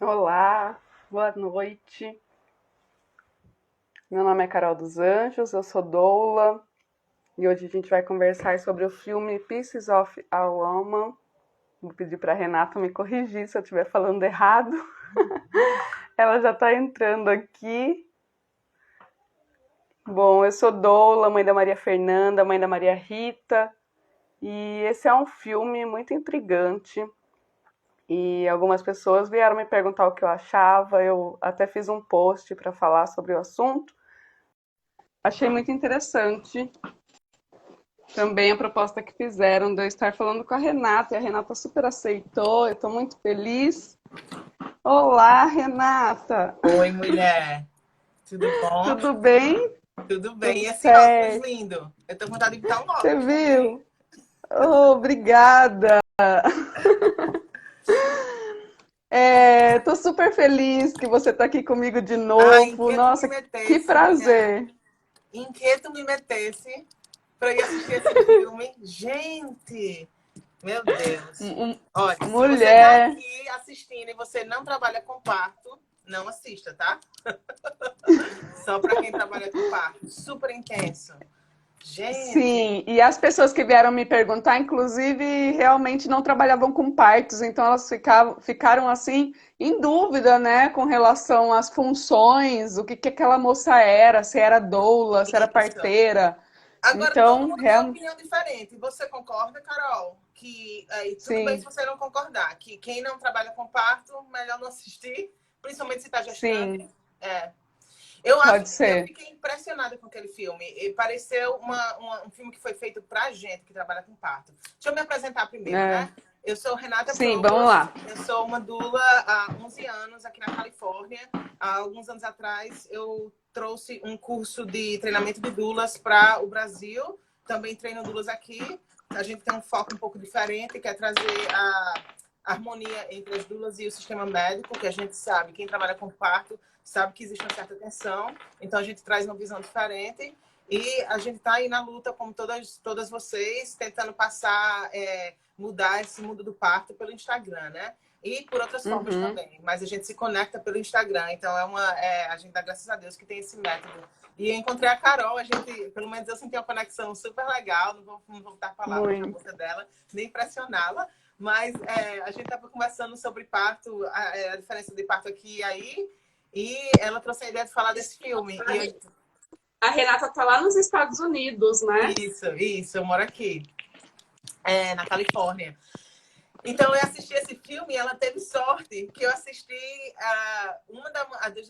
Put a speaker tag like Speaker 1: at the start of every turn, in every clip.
Speaker 1: Olá, boa noite. Meu nome é Carol dos Anjos, eu sou doula e hoje a gente vai conversar sobre o filme Pieces of a Woman. Vou pedir para a Renata me corrigir se eu estiver falando errado. Ela já está entrando aqui. Bom, eu sou doula, mãe da Maria Fernanda, mãe da Maria Rita, e esse é um filme muito intrigante. E algumas pessoas vieram me perguntar o que eu achava, eu até fiz um post para falar sobre o assunto. Achei muito interessante também a proposta que fizeram de eu estar falando com a Renata, e a Renata super aceitou, eu estou muito feliz. Olá, Renata!
Speaker 2: Oi, mulher. Tudo bom?
Speaker 1: Tudo bem?
Speaker 2: Tudo bem.
Speaker 1: Tudo
Speaker 2: E esse óculos
Speaker 1: certo?
Speaker 2: lindo. Eu tô com vontade de botar um
Speaker 1: Você
Speaker 2: óculos também.
Speaker 1: viu? Oh, obrigada! Tô super feliz que você está aqui comigo de
Speaker 2: Ah, em
Speaker 1: novo.
Speaker 2: que tu me
Speaker 1: Nossa, que
Speaker 2: metesse, mulher?
Speaker 1: prazer!
Speaker 2: Em que tu me metesse pra ir assistir esse filme? Gente, meu Deus.
Speaker 1: M-
Speaker 2: Olha, se você tá
Speaker 1: Mulher,
Speaker 2: aqui assistindo e você não trabalha com parto, não assista, tá? Só pra quem trabalha com parto. Super intenso. Gente,
Speaker 1: sim, e as pessoas que vieram me perguntar, inclusive, realmente não trabalhavam com partos, então elas ficaram assim em dúvida, né, com relação às funções, o que que aquela moça era, se era doula, se era
Speaker 2: isso.
Speaker 1: parteira.
Speaker 2: Agora, todo
Speaker 1: Então,
Speaker 2: mundo tem uma opinião diferente. Você concorda, Carol? Que tudo bem se
Speaker 1: sim,
Speaker 2: você não concordar, que quem não trabalha com parto, melhor não assistir, principalmente se está gestante.
Speaker 1: sim,
Speaker 2: É. Eu acho
Speaker 1: pode
Speaker 2: que eu
Speaker 1: ser.
Speaker 2: fiquei impressionada com aquele filme. E pareceu um filme que foi feito pra gente que trabalha com parto. Deixa eu me apresentar primeiro,
Speaker 1: É,
Speaker 2: né? Eu sou Renata
Speaker 1: sim, vamos
Speaker 2: Probst,
Speaker 1: lá.
Speaker 2: eu sou uma doula há 11 anos aqui na Califórnia. Há alguns anos atrás, eu trouxe um curso de treinamento de doulas para o Brasil. Também treino doulas aqui. A gente tem um foco um pouco diferente, que é trazer a harmonia entre as doulas e o sistema médico, que a gente sabe, quem trabalha com parto sabe que existe uma certa tensão, então a gente traz uma visão diferente e a gente está aí na luta, como todas vocês, tentando passar, mudar esse mundo do parto pelo Instagram, né? E por outras formas
Speaker 1: Uhum,
Speaker 2: também, mas a gente se conecta pelo Instagram, então a gente dá graças a Deus que tem esse método. E eu encontrei a Carol, a gente, pelo menos eu senti uma conexão super legal, não vou dar palavras na
Speaker 1: muito.
Speaker 2: boca dela, nem pressioná-la, mas a gente estava conversando sobre parto, a diferença de parto aqui e aí, e ela trouxe a ideia de falar desse filme.
Speaker 1: A Renata tá lá nos Estados Unidos, né?
Speaker 2: Isso, eu moro aqui, na Califórnia. Então, eu assisti esse filme e ela teve sorte que eu assisti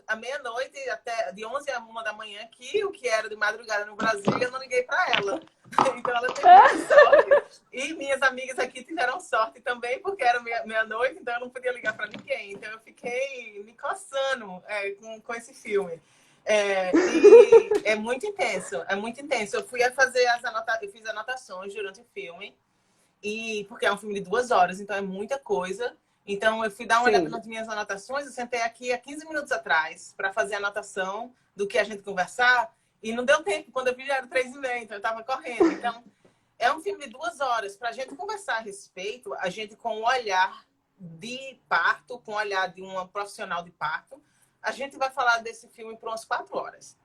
Speaker 2: a meia-noite, até de 11 a 1 da manhã aqui, o que era de madrugada no Brasil, e eu não liguei para ela. Então, ela teve muita sorte. E minhas amigas aqui tiveram sorte também, porque era meia-noite, então eu não podia ligar para ninguém. Então, eu fiquei me coçando com esse filme. E é muito intenso, é muito intenso. Eu fui a fazer eu fiz anotações durante o filme. E porque é um filme de 2 horas, então é muita coisa. Então eu fui dar uma olhada
Speaker 1: Sim.
Speaker 2: nas minhas anotações, eu sentei aqui há 15 minutos atrás para fazer a anotação do que a gente conversar e não deu tempo. Quando eu vi já era 3h30, então eu estava correndo. Então é um filme de 2 horas para a gente conversar a respeito, a gente com o olhar de parto, com o olhar de uma profissional de parto, a gente vai falar desse filme por umas 4 horas.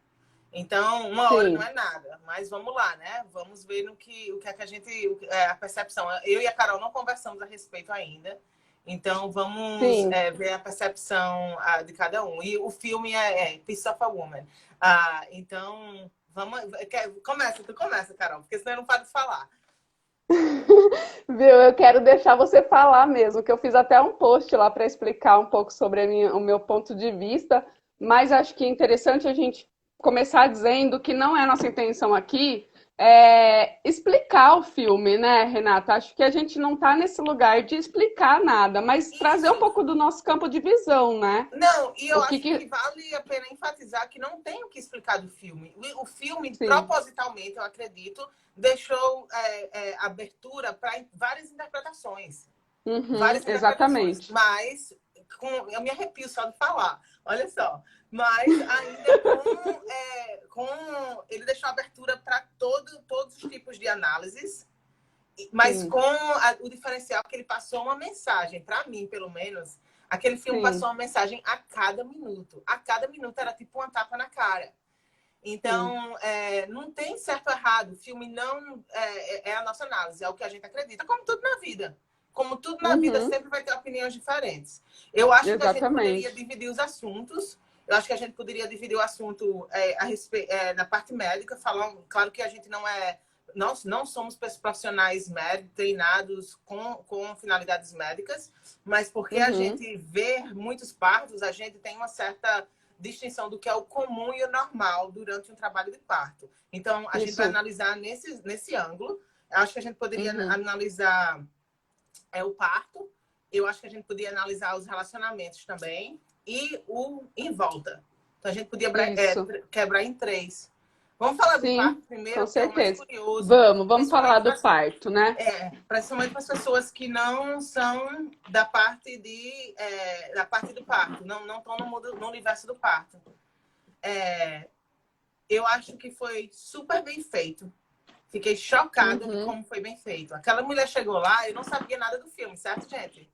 Speaker 2: Então, 1 hora não
Speaker 1: Sim,
Speaker 2: é nada, mas vamos lá, né? Vamos ver o que é que a gente, a percepção. Eu e a Carol não conversamos a respeito ainda, então vamos
Speaker 1: sim.
Speaker 2: ver a percepção de cada um. E o filme é Piece of a Woman. Então, vamos. Tu começa, Carol, porque senão eu não paro de falar.
Speaker 1: Viu? Eu quero deixar você falar mesmo, que eu fiz até um post lá para explicar um pouco sobre o meu ponto de vista, mas acho que é interessante a gente começar dizendo que não é nossa intenção aqui explicar o filme, né, Renata? Acho que a gente não está nesse lugar de explicar nada, mas trazer um
Speaker 2: Isso.
Speaker 1: pouco do nosso campo de visão, né?
Speaker 2: Não, e eu
Speaker 1: O que
Speaker 2: acho que
Speaker 1: que...
Speaker 2: vale a pena enfatizar que não tem o que explicar do filme. O filme,
Speaker 1: Sim,
Speaker 2: propositalmente, eu acredito, deixou abertura para várias interpretações.
Speaker 1: uhum,
Speaker 2: Várias interpretações.
Speaker 1: exatamente.
Speaker 2: Mas eu me arrepio só de falar. Olha só. Mas ainda com ele deixou abertura para todos os tipos de análises, mas
Speaker 1: Sim,
Speaker 2: com o diferencial que ele passou uma mensagem, para mim, pelo menos, Aquele filme passou
Speaker 1: sim,
Speaker 2: uma mensagem a cada minuto. A cada minuto era tipo uma tapa na cara.
Speaker 1: sim.
Speaker 2: Então, não tem certo ou errado. O filme não é a nossa análise, é o que a gente acredita, como tudo na vida. Como tudo na vida,
Speaker 1: Uhum,
Speaker 2: sempre vai ter opiniões diferentes. Eu acho que a gente poderia
Speaker 1: exatamente.
Speaker 2: dividir os assuntos. Eu acho que a gente poderia dividir o assunto na parte médica, falando, claro que a gente nós não somos profissionais médicos treinados com finalidades médicas, mas porque a
Speaker 1: Uhum,
Speaker 2: gente vê muitos partos, a gente tem uma certa distinção do que é o comum e o normal durante um trabalho de parto. Então, a gente vai
Speaker 1: isso.
Speaker 2: analisar nesse ângulo. Eu acho que a gente poderia
Speaker 1: Uhum,
Speaker 2: analisar o parto. Eu acho que a gente podia analisar os relacionamentos também e o em volta. Então, a gente podia
Speaker 1: isso.
Speaker 2: quebrar em três. Vamos falar do
Speaker 1: Sim,
Speaker 2: parto
Speaker 1: com
Speaker 2: primeiro, que é o mais
Speaker 1: certeza.
Speaker 2: curioso,
Speaker 1: Vamos falar
Speaker 2: principalmente
Speaker 1: do parto, né?
Speaker 2: principalmente para as pessoas que não são da parte do parto, não estão no universo do parto. Eu acho que foi super bem feito. Fiquei chocada de
Speaker 1: Uhum,
Speaker 2: como foi bem feito. Aquela mulher chegou lá, eu não sabia nada do filme, certo, gente?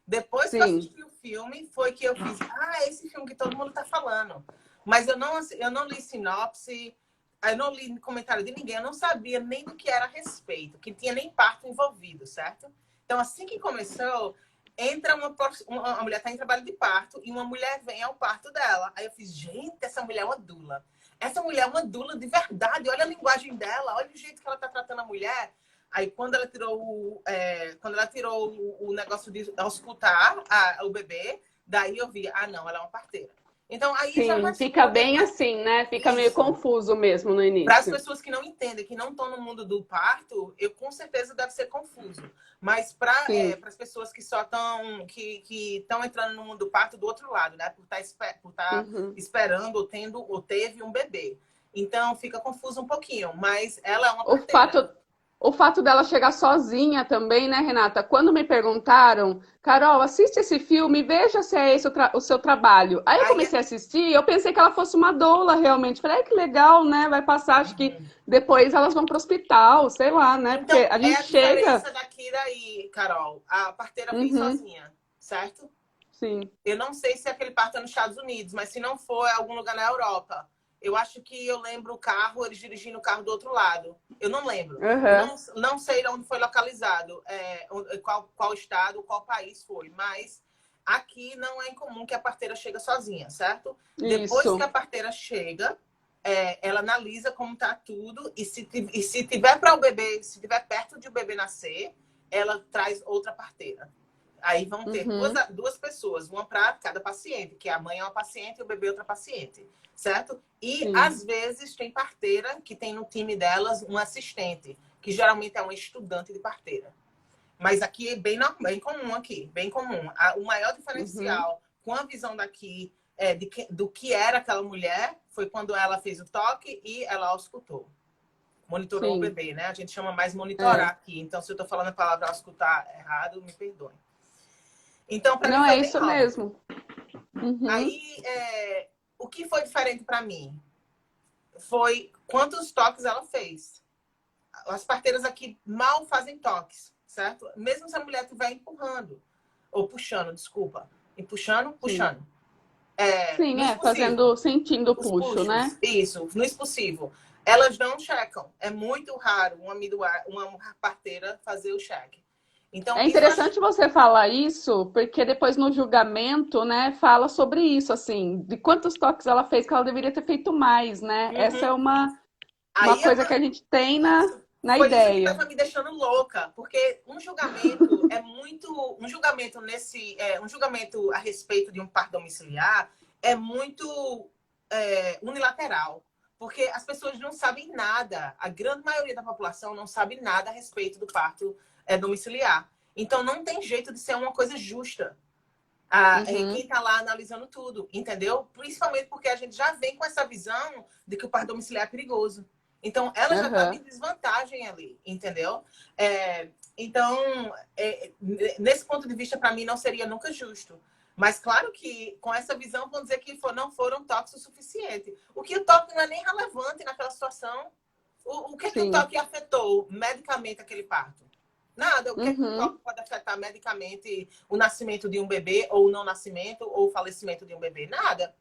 Speaker 2: Depois que eu
Speaker 1: sim.
Speaker 2: assisti o filme, foi que eu fiz, esse filme que todo mundo tá falando. Mas eu não li sinopse, eu não li comentário de ninguém, eu não sabia nem do que era a respeito, que tinha nem parto envolvido, certo? Então, assim que começou, entra uma mulher tá em trabalho de parto e uma mulher vem ao parto dela. Aí eu fiz, gente, essa mulher é uma dula. Essa mulher é uma dula de verdade. Olha a linguagem dela, olha o jeito que ela tá tratando a mulher. Aí, quando ela tirou o negócio de auscultar o bebê, daí eu vi, não, ela é uma parteira. Então, aí já
Speaker 1: Sim,
Speaker 2: passou
Speaker 1: fica
Speaker 2: uma
Speaker 1: bem
Speaker 2: coisa.
Speaker 1: assim, né? Fica meio
Speaker 2: Isso.
Speaker 1: confuso mesmo no
Speaker 2: Para as
Speaker 1: início.
Speaker 2: pessoas que não entendem, que não estão no mundo do parto, eu com certeza deve ser confuso. Mas para
Speaker 1: Sim.
Speaker 2: as pessoas que só estão que estão entrando no mundo do parto do outro lado, né? Por tá
Speaker 1: Uhum.
Speaker 2: esperando ou teve um bebê. Então fica confuso um pouquinho, mas ela é uma
Speaker 1: O
Speaker 2: parteira.
Speaker 1: fato, o fato dela chegar sozinha também, né, Renata? Quando me perguntaram, Carol, assiste esse filme, veja se é esse o seu trabalho. Aí eu
Speaker 2: Aí
Speaker 1: comecei a assistir, eu pensei que ela fosse uma doula realmente. Falei, que legal, né? Vai passar, acho que depois elas vão para o hospital, sei lá, né? Porque
Speaker 2: então,
Speaker 1: a
Speaker 2: é
Speaker 1: gente
Speaker 2: a
Speaker 1: chega.
Speaker 2: diferença daqui e daí, Carol. A parteira vem
Speaker 1: Uhum,
Speaker 2: sozinha, certo?
Speaker 1: sim.
Speaker 2: Eu não sei se aquele parto é nos Estados Unidos, mas se não for, é algum lugar na Europa. Eu acho que eu lembro o carro, eles dirigindo o carro do outro lado. Eu não lembro. Eu
Speaker 1: Uhum,
Speaker 2: não sei onde foi localizado, qual estado, qual país foi, mas aqui não é incomum que a parteira chega sozinha, certo? Depois que a
Speaker 1: isso.
Speaker 2: parteira chega, ela analisa como tá tudo e se tiver para o bebê, se tiver perto de o bebê nascer, ela traz outra parteira. Aí vão ter
Speaker 1: Uhum,
Speaker 2: duas pessoas, uma para cada paciente, que a mãe é uma paciente e o bebê é outra paciente, certo? E
Speaker 1: sim.
Speaker 2: às vezes tem parteira que tem no time delas um assistente, que geralmente é um estudante de parteira. Mas aqui é bem comum aqui, bem comum. O maior
Speaker 1: Uhum,
Speaker 2: diferencial com a visão daqui do que era aquela mulher foi quando ela fez o toque e ela auscultou. Monitorou o
Speaker 1: sim.
Speaker 2: bebê, né? A gente chama mais monitorar
Speaker 1: É.
Speaker 2: aqui. Então, se eu estou falando a palavra auscultar errado, me perdoe. Então, para mim
Speaker 1: Não, é
Speaker 2: foi bem
Speaker 1: isso
Speaker 2: óbvio.
Speaker 1: mesmo. Uhum,
Speaker 2: Aí, o que foi diferente para mim foi quantos toques ela fez. As parteiras aqui mal fazem toques, certo? Mesmo se a mulher estiver empurrando, ou puxando, desculpa. E puxando,
Speaker 1: sim.
Speaker 2: puxando.
Speaker 1: Sim,
Speaker 2: No
Speaker 1: é,
Speaker 2: expulsivo,
Speaker 1: fazendo, sentindo o
Speaker 2: os
Speaker 1: puxo, né?
Speaker 2: puxos, isso, no expulsivo. Elas não checam. É muito raro uma parteira fazer o cheque. Então,
Speaker 1: É
Speaker 2: isso eu acho.
Speaker 1: interessante você falar isso, porque depois no julgamento, né, fala sobre isso, assim, de quantos toques ela fez, que ela deveria ter feito mais, né? Essa é
Speaker 2: Uhum.
Speaker 1: uma
Speaker 2: Aí é
Speaker 1: coisa que a gente tem
Speaker 2: isso.
Speaker 1: na
Speaker 2: Foi isso que
Speaker 1: ideia.
Speaker 2: estava me deixando louca, porque um julgamento é muito, um julgamento a respeito de um parto domiciliar é muito unilateral, porque as pessoas não sabem nada, a grande maioria da população não sabe nada a respeito do parto domiciliar. Então não tem jeito de ser uma coisa justa. Quem
Speaker 1: Uhum,
Speaker 2: está lá analisando tudo, entendeu? Principalmente porque a gente já vem com essa visão de que o parto domiciliar é perigoso. Então, ela já estava
Speaker 1: aham,
Speaker 2: em desvantagem ali, entendeu? Então, nesse ponto de vista, para mim, não seria nunca justo. Mas, claro que com essa visão, vão dizer que não foram toques o suficiente. O que o toque não é nem relevante naquela situação. O que é que o
Speaker 1: sim.
Speaker 2: toque afetou medicamente aquele parto? Nada. O que é que o
Speaker 1: Uhum.
Speaker 2: toque pode afetar medicamente o nascimento de um bebê, ou o não nascimento, ou o falecimento de um bebê? Nada.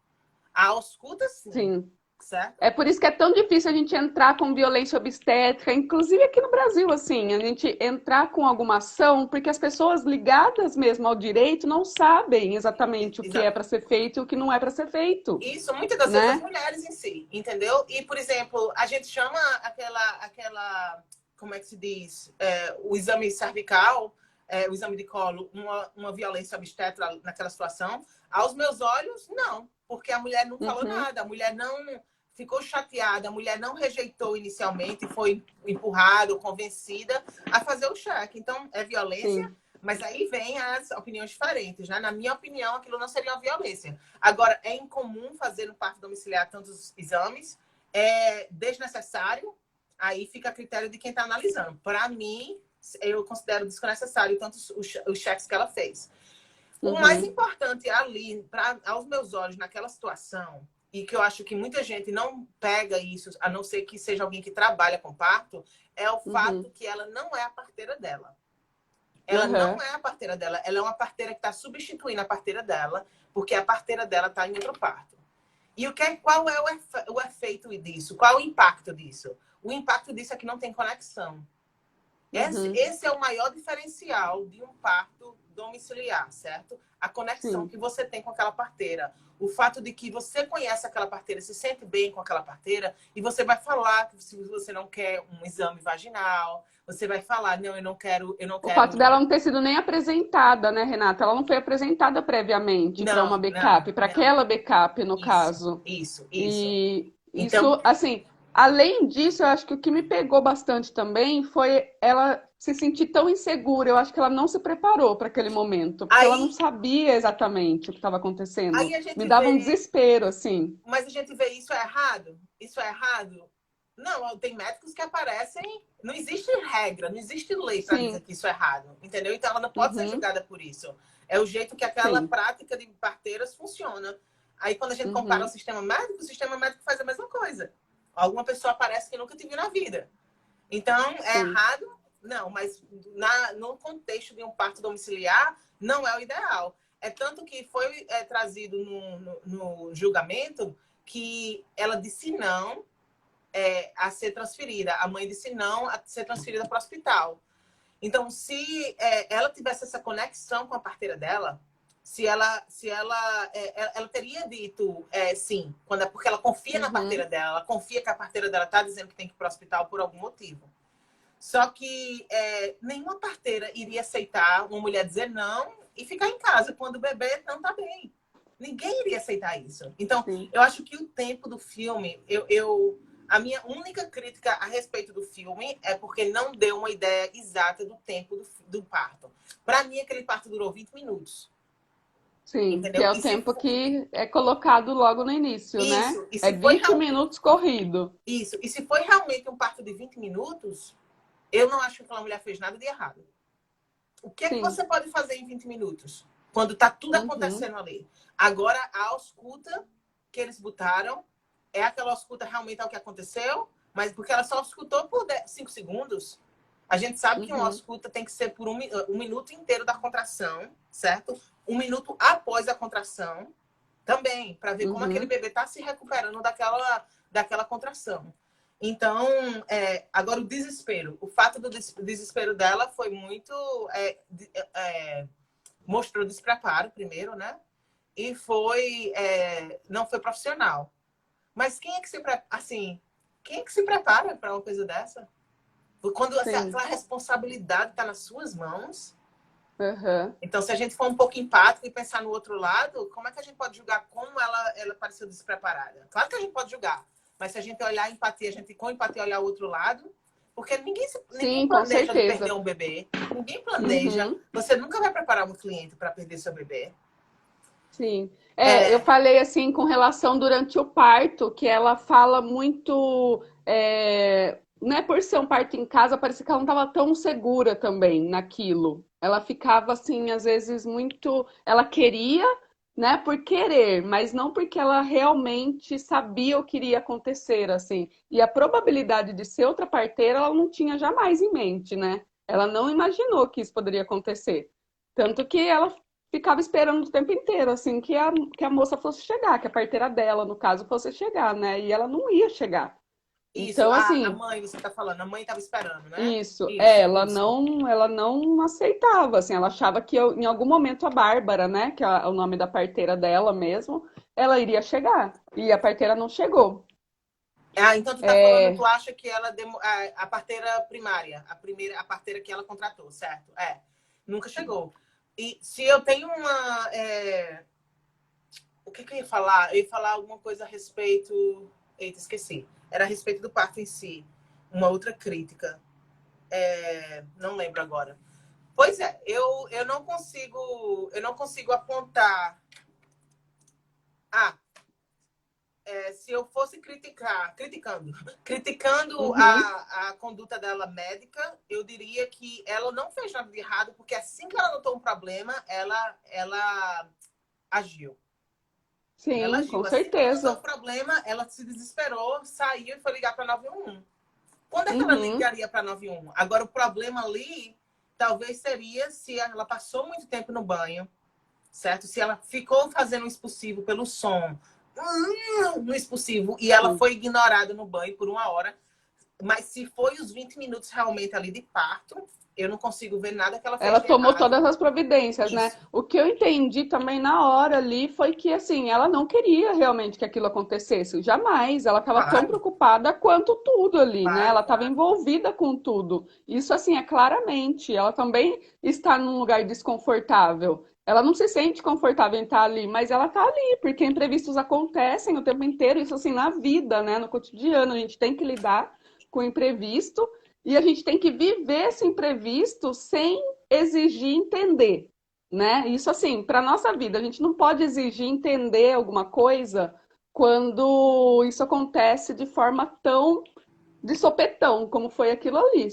Speaker 2: A ausculta, sim.
Speaker 1: Sim.
Speaker 2: Certo?
Speaker 1: É por isso que é tão difícil a gente entrar com violência obstétrica, inclusive aqui no Brasil, assim, a gente entrar com alguma ação, porque as pessoas ligadas mesmo ao direito não sabem exatamente o que é
Speaker 2: Exato.
Speaker 1: para ser feito e o que não é para ser feito,
Speaker 2: Isso, muitas das vezes as
Speaker 1: né?
Speaker 2: mulheres em si, entendeu? E, por exemplo, a gente chama como é que se diz? O exame cervical, o exame de colo, uma violência obstétrica naquela situação. Aos meus olhos, não, porque a mulher não falou
Speaker 1: Uhum,
Speaker 2: nada, a mulher não ficou chateada, a mulher não rejeitou inicialmente, foi empurrada ou convencida a fazer o cheque. Então, é violência,
Speaker 1: sim.
Speaker 2: mas aí vem as opiniões diferentes, né? Na minha opinião, aquilo não seria uma violência. Agora, é incomum fazer no parto domiciliar tantos exames, é desnecessário, aí fica a critério de quem está analisando. Para mim, eu considero desnecessário tantos os cheques que ela fez. O mais
Speaker 1: Uhum,
Speaker 2: importante ali, aos meus olhos, naquela situação, e que eu acho que muita gente não pega isso, a não ser que seja alguém que trabalha com parto, é o fato
Speaker 1: uhum,
Speaker 2: que ela não é a parteira dela. Ela não
Speaker 1: uhum,
Speaker 2: é a parteira dela, ela é uma parteira que está substituindo a parteira dela, porque a parteira dela está em outro parto. E qual é o efeito disso? Qual é o impacto disso? O impacto disso é que não tem conexão.
Speaker 1: uhum,
Speaker 2: Esse é o maior diferencial de um parto domiciliar, certo? A conexão
Speaker 1: sim.
Speaker 2: que você tem com aquela parteira. O fato de que você conhece aquela parteira, se sente bem com aquela parteira, e você vai falar que se você não quer um exame vaginal, você vai falar, não, eu não
Speaker 1: O fato
Speaker 2: quero.
Speaker 1: dela não ter sido nem apresentada, né, Renata? Ela não foi apresentada previamente para uma
Speaker 2: Não, não,
Speaker 1: backup, para
Speaker 2: não.
Speaker 1: aquela backup, no
Speaker 2: Isso,
Speaker 1: caso.
Speaker 2: isso, isso.
Speaker 1: E
Speaker 2: Então,
Speaker 1: isso, assim, além disso, eu acho que o que me pegou bastante também foi ela se sentir tão insegura. Eu acho que ela não se preparou para aquele momento, porque ela não
Speaker 2: aí,
Speaker 1: sabia exatamente o que estava acontecendo.
Speaker 2: aí a
Speaker 1: Me
Speaker 2: gente
Speaker 1: dava um
Speaker 2: vê,
Speaker 1: desespero, assim.
Speaker 2: mas a gente vê isso é errado? Isso é errado? Não, tem médicos que aparecem, não existe regra, não existe lei para dizer
Speaker 1: Sim,
Speaker 2: que isso é errado, entendeu? Então ela não pode ser
Speaker 1: uhum,
Speaker 2: julgada por isso. É o jeito que aquela
Speaker 1: sim,
Speaker 2: prática de parteiras funciona. Aí quando a gente compara
Speaker 1: uhum,
Speaker 2: o sistema médico faz a mesma coisa. Alguma pessoa aparece que nunca te viu na vida. Então, é
Speaker 1: sim,
Speaker 2: errado? Não, mas no contexto de um parto domiciliar, não é o ideal. É tanto que foi trazido no julgamento que ela disse não a ser transferida. A mãe disse não a ser transferida para o hospital. Então, se ela tivesse essa conexão com a parteira dela, ela teria dito sim, porque ela confia na
Speaker 1: uhum,
Speaker 2: parteira dela, ela confia que a parteira dela está dizendo que tem que ir para o hospital por algum motivo. Só que nenhuma parteira iria aceitar uma mulher dizer não e ficar em casa quando o bebê não está bem. Ninguém iria aceitar isso. Então,
Speaker 1: sim.
Speaker 2: eu acho que o tempo do filme, a minha única crítica a respeito do filme é porque não deu uma ideia exata do tempo do parto. Para mim, aquele parto durou 20 minutos.
Speaker 1: Sim, que
Speaker 2: Entendeu?
Speaker 1: é o tempo que é colocado logo no início, né?
Speaker 2: E
Speaker 1: É
Speaker 2: se foi
Speaker 1: 20 minutos corrido.
Speaker 2: isso, e se foi realmente um parto de 20 minutos, eu não acho que aquela mulher fez nada de errado. O que é que
Speaker 1: Sim.
Speaker 2: você pode fazer em 20 minutos? Quando está tudo
Speaker 1: Uhum,
Speaker 2: acontecendo ali. Agora, a ausculta que eles botaram, é aquela ausculta realmente ao que aconteceu, mas porque ela só auscultou por 5 segundos. A gente sabe que uma
Speaker 1: uhum,
Speaker 2: ausculta tem que ser por um minuto inteiro da contração, certo? Um minuto após a contração, também, para ver como aquele
Speaker 1: uhum.
Speaker 2: bebê está se recuperando daquela contração. Então, agora o desespero. O fato do desespero dela foi muito. Mostrou despreparo, primeiro, né? E não foi profissional. Mas quem é que assim, quem é que se prepara para uma coisa dessa? Quando assim,
Speaker 1: Sim.
Speaker 2: aquela responsabilidade está nas suas mãos.
Speaker 1: Uhum.
Speaker 2: Então, se a gente for um pouco empático e pensar no outro lado, como é que a gente pode julgar como ela pareceu despreparada? Claro que a gente pode julgar, mas se a gente olhar a empatia, a gente com empatia olhar o outro lado, porque ninguém
Speaker 1: Sim, com
Speaker 2: planeja de perder
Speaker 1: certeza.
Speaker 2: um bebê, ninguém planeja.
Speaker 1: Uhum.
Speaker 2: Você nunca vai preparar um cliente para perder seu bebê.
Speaker 1: Sim. É, eu
Speaker 2: É,
Speaker 1: falei assim com relação durante o parto, que ela fala muito, né, por ser um parto em casa, parecia que ela não estava tão segura também naquilo. Ela ficava assim, às vezes muito, ela queria, né, por querer, mas não porque ela realmente sabia o que iria acontecer, assim. E a probabilidade de ser outra parteira, ela não tinha jamais em mente, né? Ela não imaginou que isso poderia acontecer. Tanto que ela ficava esperando o tempo inteiro, assim, que a moça fosse chegar, que a parteira dela, no caso, fosse chegar, né? E ela não ia chegar.
Speaker 2: Isso,
Speaker 1: Então,
Speaker 2: a
Speaker 1: assim,
Speaker 2: mãe, você tá falando, a mãe tava esperando, né?
Speaker 1: isso,
Speaker 2: Isso.
Speaker 1: ela não aceitava, assim, ela achava que em algum momento a Bárbara, né, que é o nome da parteira dela mesmo, ela iria chegar. E a parteira não chegou.
Speaker 2: Ah, então tu tá falando, tu
Speaker 1: É,
Speaker 2: acha que ela a parteira primária, a parteira que ela contratou, certo? É, nunca chegou. E se eu tenho o que eu ia falar? Eu ia falar alguma coisa a respeito. Eita, esqueci. Era a respeito do parto em si. Uma outra crítica. Não lembro agora. Pois é, eu não consigo apontar. Ah, se eu fosse criticando
Speaker 1: uhum,
Speaker 2: a conduta dela médica, eu diria que ela não fez nada de errado, porque assim que ela notou um problema, ela agiu. Ela
Speaker 1: sim, com
Speaker 2: agiu. Assim que ela notou
Speaker 1: certeza.
Speaker 2: o problema, ela se desesperou, saiu e foi ligar para 911. Quando é que ela
Speaker 1: Uhum.
Speaker 2: ligaria para 911? Agora, o problema ali talvez seria se ela passou muito tempo no banho, certo? Se ela ficou fazendo um expulsivo pelo som, no expulsivo, e ela
Speaker 1: Sim.
Speaker 2: foi ignorada no banho por 1 hora. Mas se foi os 20 minutos realmente ali de parto, eu não consigo ver nada que ela fez
Speaker 1: Ela
Speaker 2: de
Speaker 1: tomou
Speaker 2: errado.
Speaker 1: todas as providências, né?
Speaker 2: Isso.
Speaker 1: O que eu entendi também na hora ali foi que, assim, ela não queria realmente que aquilo acontecesse. Jamais. Ela estava tão
Speaker 2: Claro,
Speaker 1: preocupada quanto tudo ali, né?
Speaker 2: claro,
Speaker 1: Ela estava
Speaker 2: claro.
Speaker 1: envolvida com tudo. Isso, assim, é claramente. Ela também está num lugar desconfortável. Ela não se sente confortável em estar ali, mas ela está ali, porque imprevistos acontecem o tempo inteiro. Isso, assim, na vida, né? No cotidiano, a gente tem que lidar com o imprevisto. E a gente tem que viver esse imprevisto sem exigir entender, né? Isso assim, para nossa vida, a gente não pode exigir entender alguma coisa quando isso acontece de forma tão de sopetão, como foi aquilo ali.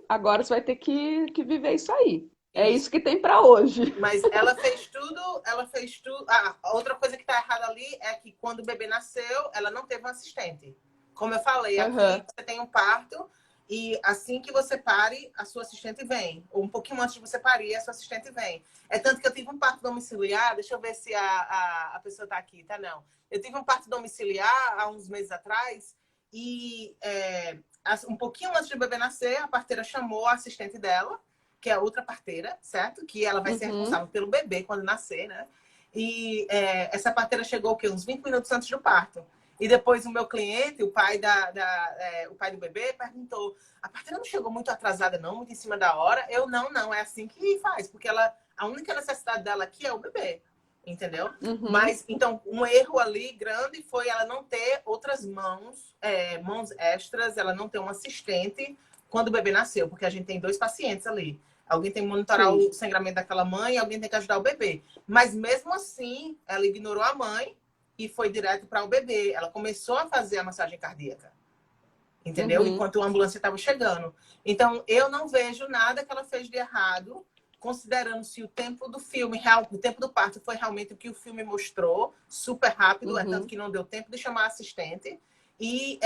Speaker 1: Agora você vai ter que viver isso aí. É
Speaker 2: Isso.
Speaker 1: isso que tem para hoje.
Speaker 2: Mas ela fez tudo. Ah, outra coisa que está errada ali é que quando o bebê nasceu, ela não teve um assistente. Como eu falei, aqui
Speaker 1: Aham,
Speaker 2: você tem um parto e assim que você pare, a sua assistente vem. Ou um pouquinho antes de você parir, a sua assistente vem. É tanto que eu tive um parto domiciliar, deixa eu ver se a pessoa está aqui, tá? Não. Eu tive um parto domiciliar há uns meses atrás e um pouquinho antes do bebê nascer, a parteira chamou a assistente dela, que é outra parteira, certo? Que ela vai ser
Speaker 1: uhum,
Speaker 2: responsável pelo bebê quando nascer, né? E essa parteira chegou o quê? Uns 20 minutos antes do parto. E depois o meu cliente, o pai, o pai do bebê, perguntou: a parteira não chegou muito atrasada, não, muito em cima da hora? Eu, não, é assim que faz, porque a única necessidade dela aqui é o bebê, entendeu?
Speaker 1: uhum,
Speaker 2: Mas, então, um erro ali grande foi ela não ter outras mãos, mãos extras, ela não ter um assistente quando o bebê nasceu, porque a gente tem 2 pacientes ali. Alguém tem que monitorar
Speaker 1: sim,
Speaker 2: o sangramento daquela mãe e alguém tem que ajudar o bebê. Mas mesmo assim, ela ignorou a mãe e foi direto para o bebê. Ela começou a fazer a massagem cardíaca, entendeu?
Speaker 1: uhum,
Speaker 2: Enquanto a ambulância estava chegando. Então, eu não vejo nada que ela fez de errado, considerando se o tempo do filme, o tempo do parto foi realmente o que o filme mostrou, super rápido, é tanto
Speaker 1: uhum.
Speaker 2: que não deu tempo de chamar a assistente. E,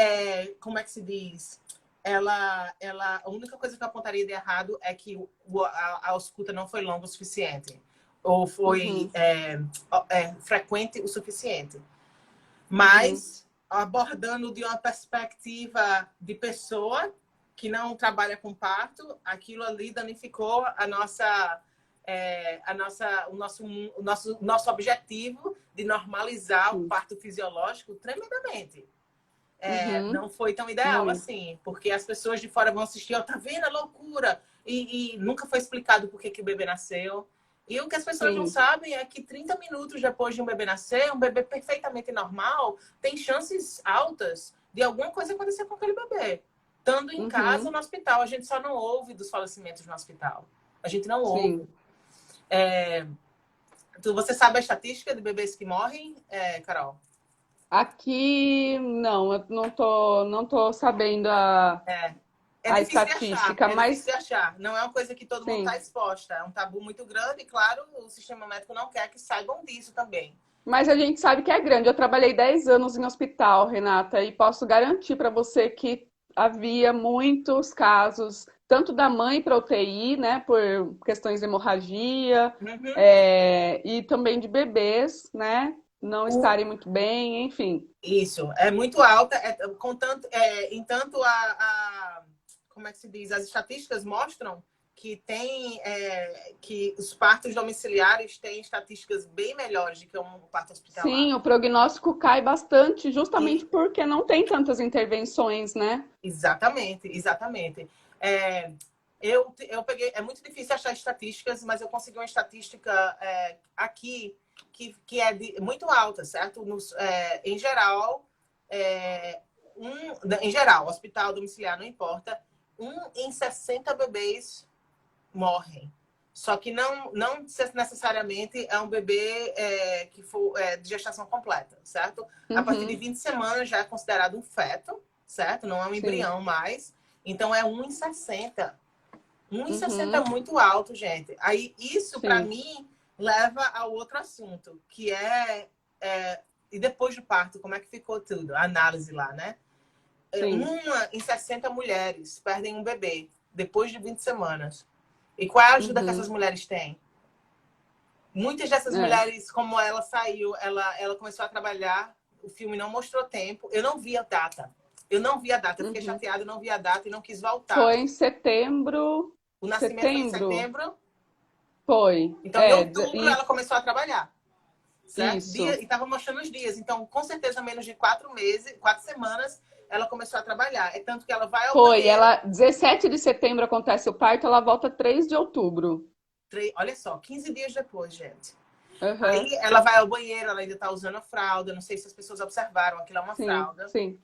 Speaker 2: como é que se diz? A única coisa que eu apontaria de errado é que a ausculta não foi longa o suficiente. Ou foi
Speaker 1: Uhum,
Speaker 2: frequente o suficiente.
Speaker 1: uhum,
Speaker 2: Mas abordando de uma perspectiva de pessoa que não trabalha com parto, aquilo ali danificou o nosso objetivo de normalizar o
Speaker 1: sim,
Speaker 2: parto fisiológico tremendamente.
Speaker 1: uhum,
Speaker 2: Não foi tão ideal
Speaker 1: muito,
Speaker 2: assim, porque as pessoas de fora vão assistir, ó, tá vendo a loucura? E nunca foi explicado por que, que o bebê nasceu. E o que as pessoas não
Speaker 1: sim,
Speaker 2: sabem é que 30 minutos depois de um bebê nascer, um bebê perfeitamente normal, tem chances altas de alguma coisa acontecer com aquele bebê. Estando em casa ou
Speaker 1: uhum,
Speaker 2: no hospital, a gente só não ouve dos falecimentos no hospital. A gente não ouve.
Speaker 1: sim.
Speaker 2: Você sabe a estatística de bebês que morrem, Carol?
Speaker 1: Aqui, não, eu não tô sabendo
Speaker 2: É, é
Speaker 1: a
Speaker 2: difícil de achar,
Speaker 1: estatística,
Speaker 2: é difícil de
Speaker 1: mas
Speaker 2: achar. Não é uma coisa que todo mundo está
Speaker 1: sim.
Speaker 2: exposta. É um tabu muito grande e, claro, o sistema médico não quer que saibam disso também.
Speaker 1: Mas a gente sabe que é grande. Eu trabalhei 10 anos em hospital, Renata, e posso garantir para você que havia muitos casos tanto da mãe para UTI, né, por questões de hemorragia,
Speaker 2: Uhum.
Speaker 1: e também de bebês, né, não
Speaker 2: O-
Speaker 1: estarem muito bem, enfim.
Speaker 2: Isso, é muito alta, entanto como é que se diz? As estatísticas mostram que que os partos domiciliares têm estatísticas bem melhores do que um parto hospitalar.
Speaker 1: Sim, o prognóstico cai bastante, justamente
Speaker 2: E
Speaker 1: porque não tem tantas intervenções, né?
Speaker 2: exatamente, exatamente. É, eu peguei, é muito difícil achar estatísticas, mas eu consegui uma estatística aqui que é muito alta, certo? Em geral, é, em geral, hospital domiciliar, não importa, 1 em 60 bebês morrem. Só que não necessariamente é um bebê que for de gestação completa, certo? A partir de
Speaker 1: Uhum,
Speaker 2: 20 semanas já é considerado um feto, certo? Não é um
Speaker 1: sim.
Speaker 2: embrião mais. Então é 1 em 60. 1 em 60 é
Speaker 1: Uhum,
Speaker 2: muito alto, gente. Aí isso, para
Speaker 1: sim,
Speaker 2: mim, leva ao outro assunto, que e depois do parto, como é que ficou tudo? A análise lá, né?
Speaker 1: sim.
Speaker 2: 1 em 60 mulheres perdem um bebê depois de 20 semanas. E qual é a ajuda que essas
Speaker 1: Uhum,
Speaker 2: mulheres têm? Muitas dessas
Speaker 1: é.
Speaker 2: mulheres, como ela saiu, ela começou a trabalhar, o filme não mostrou tempo, eu não vi a data. Eu não vi a data, eu fiquei
Speaker 1: Uhum.
Speaker 2: chateada, eu não vi a data e não quis voltar.
Speaker 1: Foi em setembro,
Speaker 2: O nascimento foi em
Speaker 1: setembro,
Speaker 2: setembro,
Speaker 1: foi.
Speaker 2: então em outubro ela começou a trabalhar, certo?
Speaker 1: Isso.
Speaker 2: E estava mostrando os dias, então com certeza menos de 4 meses, 4 semanas, ela começou a trabalhar. É tanto que ela vai ao
Speaker 1: Foi.
Speaker 2: banheiro,
Speaker 1: Ela, 17 de setembro acontece o parto, ela volta 3 de outubro.
Speaker 2: olha só, 15 dias depois, gente.
Speaker 1: Aham,
Speaker 2: Aí ela vai ao banheiro, ela ainda está usando a fralda. Não sei se as pessoas observaram, aquilo é uma
Speaker 1: sim,
Speaker 2: fralda.
Speaker 1: sim.